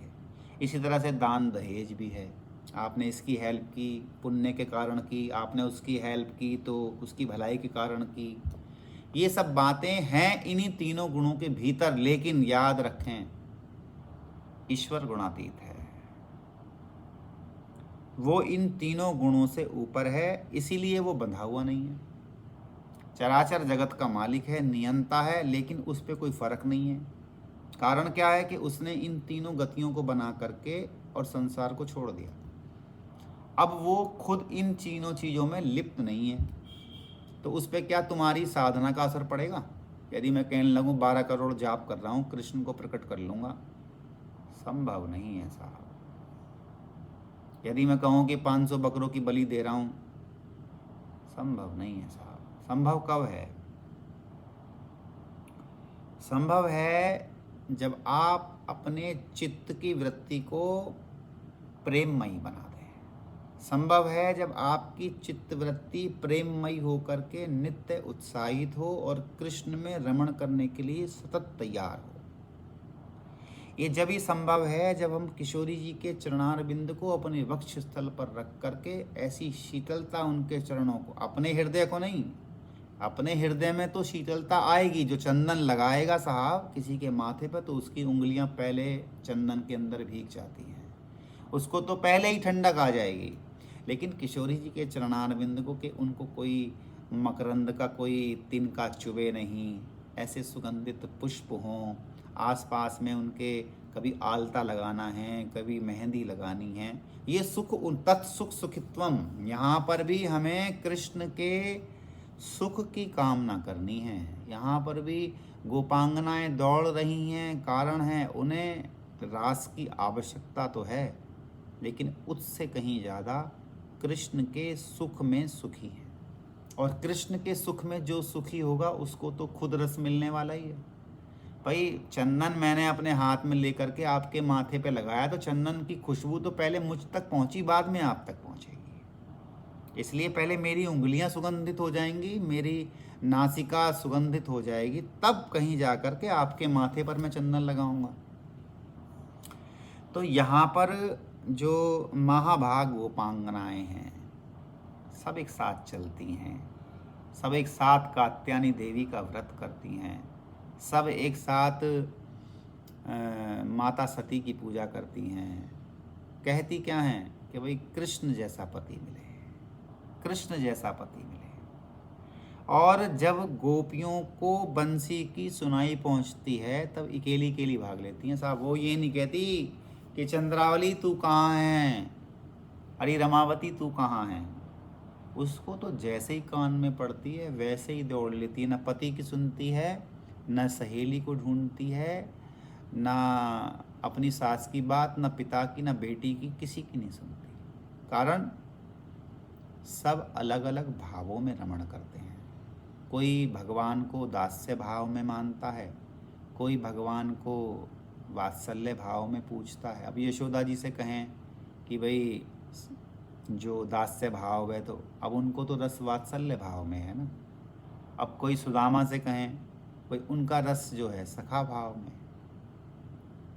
इसी तरह से दान दहेज भी है। आपने इसकी हेल्प की, पुण्य के कारण की, आपने उसकी हेल्प की तो उसकी भलाई के कारण की। ये सब बातें हैं इन्हीं तीनों गुणों के भीतर, लेकिन याद रखें ईश्वर गुणातीत है। वो इन तीनों गुणों से ऊपर है, इसीलिए वो बंधा हुआ नहीं है। चराचर जगत का मालिक है, नियंता है, लेकिन उस पर कोई फर्क नहीं है। कारण क्या है कि उसने इन तीनों गतियों को बना करके और संसार को छोड़ दिया। अब वो खुद इन तीनों चीज़ों में लिप्त नहीं है, तो उस पर क्या तुम्हारी साधना का असर पड़ेगा? यदि मैं कहने लगूँ 12 करोड़ जाप कर रहा हूँ, कृष्ण को प्रकट कर लूँगा, संभव नहीं है साहब। यदि मैं कहूँ कि 500 बकरों की बलि दे रहा हूँ, संभव नहीं है साहब। संभव कब है? संभव है जब आप अपने चित्त की वृत्ति को प्रेममयी बना दें। संभव है जब आपकी चित्त वृत्ति प्रेममयी होकर के नित्य उत्साहित हो और कृष्ण में रमण करने के लिए सतत तैयार हो। ये जब ही संभव है जब हम किशोरी जी के चरणार बिंद को अपने वक्ष स्थल पर रख करके ऐसी शीतलता उनके चरणों को, अपने हृदय को नहीं, अपने हृदय में तो शीतलता आएगी। जो चंदन लगाएगा साहब किसी के माथे पर, तो उसकी उंगलियां पहले चंदन के अंदर भीग जाती हैं, उसको तो पहले ही ठंडक आ जाएगी। लेकिन किशोरी जी के चरणारविंद को कि उनको कोई मकरंद का कोई तिनका चुभे नहीं, ऐसे सुगंधित पुष्प हों आसपास में उनके, कभी आलता लगाना है, कभी मेहंदी लगानी है, ये सुख उन तत्सुख सुखित्वम। यहाँ पर भी हमें कृष्ण के सुख की कामना करनी है। यहाँ पर भी गोपांगनाएं दौड़ रही हैं, कारण है उन्हें रास की आवश्यकता तो है, लेकिन उससे कहीं ज़्यादा कृष्ण के सुख में सुखी है। और कृष्ण के सुख में जो सुखी होगा उसको तो खुद रस मिलने वाला ही है। भाई चंदन मैंने अपने हाथ में लेकर के आपके माथे पे लगाया तो चंदन की खुशबू तो पहले मुझ तक पहुंची, बाद में आप तक पहुंचेगी। इसलिए पहले मेरी उंगलियां सुगंधित हो जाएंगी, मेरी नासिका सुगंधित हो जाएगी, तब कहीं जा कर के आपके माथे पर मैं चंदन लगाऊंगा। तो यहाँ पर जो महाभाग गोपांगनाएं हैं सब एक साथ चलती हैं, सब एक साथ कात्यायनी देवी का व्रत करती हैं, सब एक साथ माता सती की पूजा करती हैं। कहती क्या हैं कि भाई कृष्ण जैसा पति मिले, कृष्ण जैसा पति मिले। और जब गोपियों को बंसी की सुनाई पहुंचती है तब अकेली अकेली भाग लेती हैं साहब। वो ये नहीं कहती कि चंद्रावली तू कहाँ है, अरे रमावती तू कहाँ है। उसको तो जैसे ही कान में पड़ती है वैसे ही दौड़ लेती है, न पति की सुनती है, न सहेली को ढूंढती है, ना अपनी सास की बात, न पिता की, न बेटी की, किसी की नहीं सुनती। कारण सब अलग अलग भावों में रमण करते हैं। कोई भगवान को दास्य भाव में मानता है, कोई भगवान को वात्सल्य भाव में पूछता है। अब यशोदा जी से कहें कि भाई जो दास्य भाव है तो अब उनको तो रस वात्सल्य भाव में है ना। अब कोई सुदामा से कहें भाई उनका रस जो है सखा भाव में।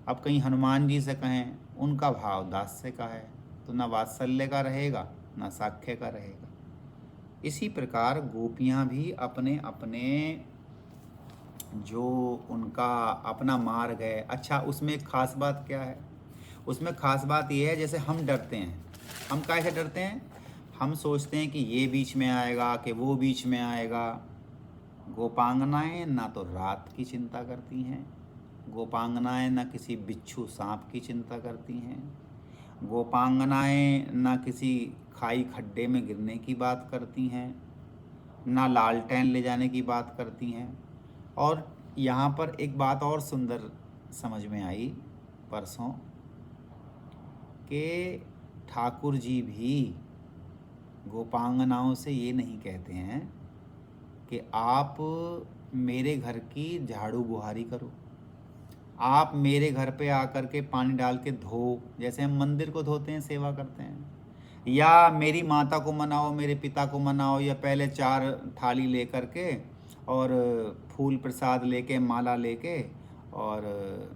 अब कहीं हनुमान जी से कहें उनका भाव दास्य का है, तो ना वात्सल्य का रहेगा ना साख्य का रहेगा। इसी प्रकार गोपियाँ भी अपने अपने जो उनका अपना मार्ग है। अच्छा, उसमें एक खास बात क्या है? उसमें खास बात ये है जैसे हम डरते हैं, हम कैसे डरते हैं? हम सोचते हैं कि ये बीच में आएगा कि वो बीच में आएगा। गोपांगनाएं ना तो रात की चिंता करती हैं, गोपांगनाएं ना किसी बिच्छू सांप की चिंता करती हैं, गोपांगनाएं ना किसी खाई खड्डे में गिरने की बात करती हैं, ना लालटेन ले जाने की बात करती हैं। और यहाँ पर एक बात और सुंदर समझ में आई परसों कि ठाकुर जी भी गोपांगनाओं से ये नहीं कहते हैं कि आप मेरे घर की झाड़ू बुहारी करो, आप मेरे घर पे आकर के पानी डाल के धो, जैसे हम मंदिर को धोते हैं, सेवा करते हैं, या मेरी माता को मनाओ, मेरे पिता को मनाओ, या पहले 4 थाली लेकर के और फूल प्रसाद लेके, माला लेके और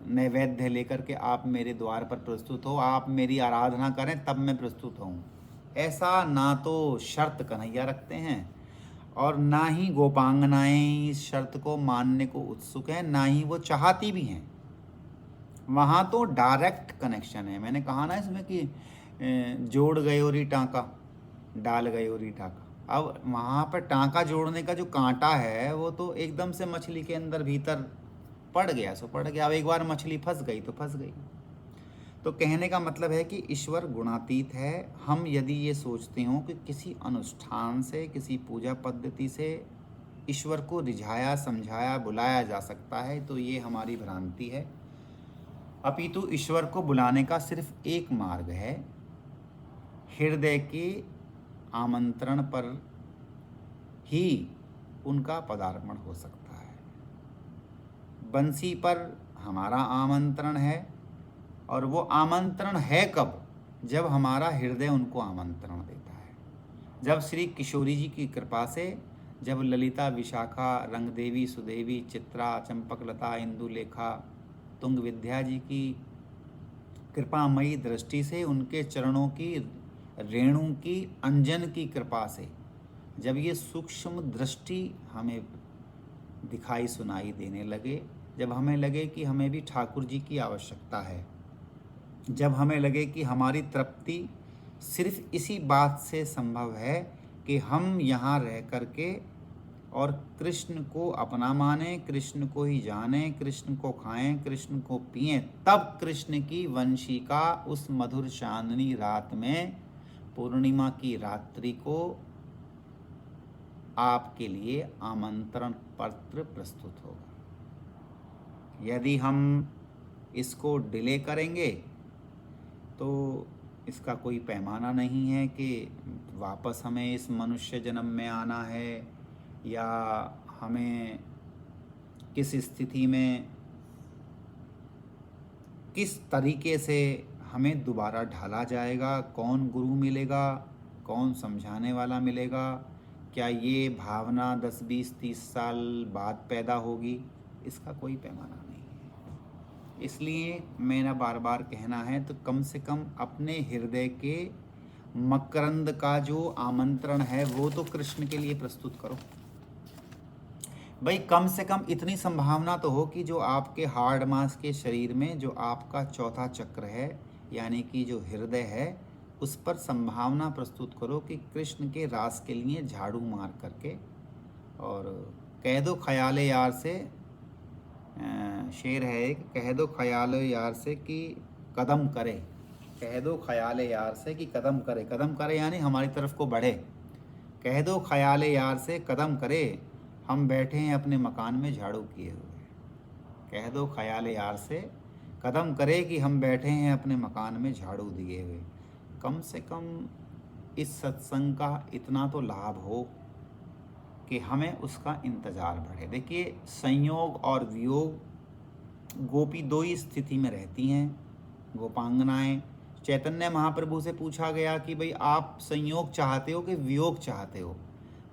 नैवेद्य लेकर के आप मेरे द्वार पर प्रस्तुत हो, आप मेरी आराधना करें तब मैं प्रस्तुत हूँ। ऐसा ना तो शर्त कन्हैया रखते हैं और ना ही गोपांगनाएं इस शर्त को मानने को उत्सुक हैं, ना ही वो चाहती भी हैं। वहाँ तो डायरेक्ट कनेक्शन है। मैंने कहा ना इसमें कि जोड़ गयोरी टाँका, डाल गयोरी टाँका। अब वहाँ पर टाँका जोड़ने का जो कांटा है वो तो एकदम से मछली के अंदर भीतर पड़ गया सो पड़ गया। अब एक बार मछली फंस गई तो फंस गई। तो कहने का मतलब है कि ईश्वर गुणातीत है। हम यदि ये सोचते हो कि किसी अनुष्ठान से, किसी पूजा पद्धति से ईश्वर को रिझाया, समझाया, बुलाया जा सकता है, तो ये हमारी भ्रांति है। अपितु ईश्वर को बुलाने का सिर्फ एक मार्ग है, हृदय के आमंत्रण पर ही उनका पदार्पण हो सकता है। बंसी पर हमारा आमंत्रण है, और वो आमंत्रण है कब? जब हमारा हृदय उनको आमंत्रण देता है। जब श्री किशोरी जी की कृपा से, जब ललिता, विशाखा, रंगदेवी, सुदेवी, चित्रा, चंपकलता, इंदुलेखा, तुंग विद्या जी की कृपामयी दृष्टि से, उनके चरणों की रेणु की अंजन की कृपा से, जब ये सूक्ष्म दृष्टि हमें दिखाई सुनाई देने लगे, जब हमें लगे कि हमें भी ठाकुर जी की आवश्यकता है, जब हमें लगे कि हमारी तृप्ति सिर्फ इसी बात से संभव है कि हम यहाँ रह कर के और कृष्ण को अपना माने, कृष्ण को ही जाने, कृष्ण को खाएं, कृष्ण को पिएं, तब कृष्ण की वंशिका उस मधुर चांदनी रात में, पूर्णिमा की रात्रि को आपके लिए आमंत्रण पत्र प्रस्तुत होगा। यदि हम इसको डिले करेंगे तो इसका कोई पैमाना नहीं है कि वापस हमें इस मनुष्य जन्म में आना है या हमें किस स्थिति में किस तरीके से हमें दोबारा ढाला जाएगा, कौन गुरु मिलेगा, कौन समझाने वाला मिलेगा, क्या ये भावना 10, 20, 30 साल बाद पैदा होगी, इसका कोई पैमाना नहीं है। इसलिए मेरा बार बार कहना है तो कम से कम अपने हृदय के मकरंद का जो आमंत्रण है वो तो कृष्ण के लिए प्रस्तुत करो भाई। कम से कम इतनी संभावना तो हो कि जो आपके हार्ड मास के शरीर में जो आपका चौथा चक्र है यानी कि जो हृदय है उस पर संभावना प्रस्तुत करो कि कृष्ण के रास के लिए झाड़ू मार करके और कह दो ख्याल यार से, शेर है एक, कह दो ख्याल यार से कि कदम करे, कह दो ख्याल यार से कि कदम करे, कदम करे यानी हमारी तरफ को बढ़े। कह दो ख्याल यार से कदम करे, हम बैठे हैं अपने मकान में झाड़ू किए हुए। कह दो ख्याल यार से कदम करे कि हम बैठे हैं अपने मकान में झाड़ू दिए हुए। कम से कम इस सत्संग का इतना तो लाभ हो कि हमें उसका इंतज़ार बढ़े। देखिए, संयोग और वियोग गोपी दो ही स्थिति में रहती हैं, गोपांगनाएं। चैतन्य महाप्रभु से पूछा गया कि भाई आप संयोग चाहते हो कि वियोग चाहते हो,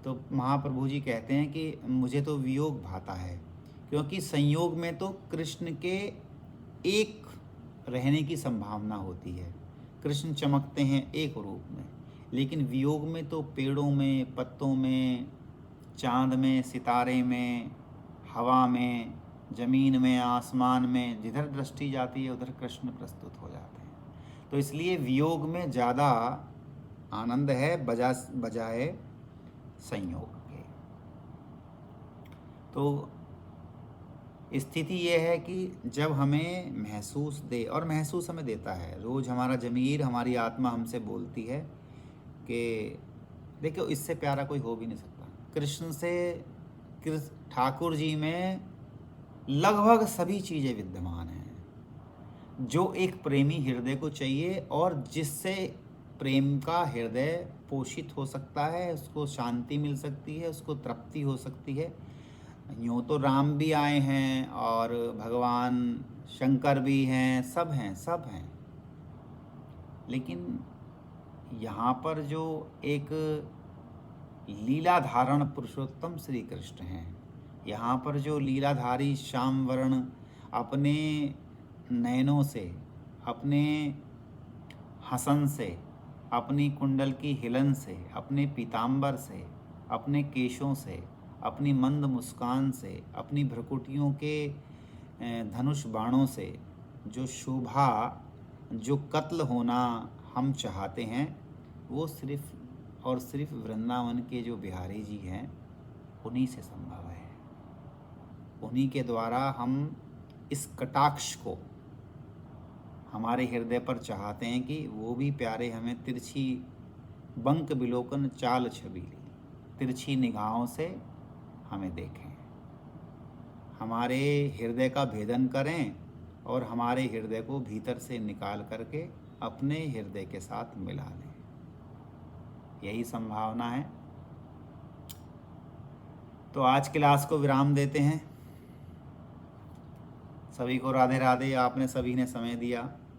तो महाप्रभु जी कहते हैं कि मुझे तो वियोग भाता है, क्योंकि संयोग में तो कृष्ण के एक रहने की संभावना होती है, कृष्ण चमकते हैं एक रूप में, लेकिन वियोग में तो पेड़ों में, पत्तों में, चांद में, सितारे में, हवा में, ज़मीन में, आसमान में, जिधर दृष्टि जाती है उधर कृष्ण प्रस्तुत हो जाते हैं। तो इसलिए वियोग में ज़्यादा आनंद है बजाय संयोग के। तो स्थिति ये है कि जब हमें महसूस दे, और महसूस हमें देता है, रोज़ हमारा ज़मीर, हमारी आत्मा हमसे बोलती है कि देखो इससे प्यारा कोई हो भी नहीं सकता। कृष्ण से, ठाकुर जी में लगभग सभी चीज़ें विद्यमान हैं जो एक प्रेमी हृदय को चाहिए और जिससे प्रेम का हृदय पोषित हो सकता है, उसको शांति मिल सकती है, उसको तृप्ति हो सकती है। यूँ तो राम भी आए हैं और भगवान शंकर भी हैं, सब हैं, लेकिन यहाँ पर जो एक लीला धारण पुरुषोत्तम श्री कृष्ण हैं, यहाँ पर जो लीलाधारी श्याम वर्ण अपने नयनों से, अपने हसन से, अपनी कुंडल की हिलन से, अपने पीताम्बर से, अपने केशों से, अपनी मंद मुस्कान से, अपनी भ्रकुटियों के धनुष बाणों से जो शोभा, जो कत्ल होना हम चाहते हैं, वो सिर्फ और सिर्फ वृंदावन के जो बिहारी जी हैं उन्हीं से संभव है। उन्हीं के द्वारा हम इस कटाक्ष को हमारे हृदय पर चाहते हैं कि वो भी प्यारे हमें तिरछी बंक बिलोकन चाल छबीली, तिरछी निगाहों से हमें देखें, हमारे हृदय का भेदन करें और हमारे हृदय को भीतर से निकाल करके अपने हृदय के साथ मिला लें। यही संभावना है। तो आज क्लास को विराम देते हैं। सभी को राधे राधे। आपने सभी ने समय दिया।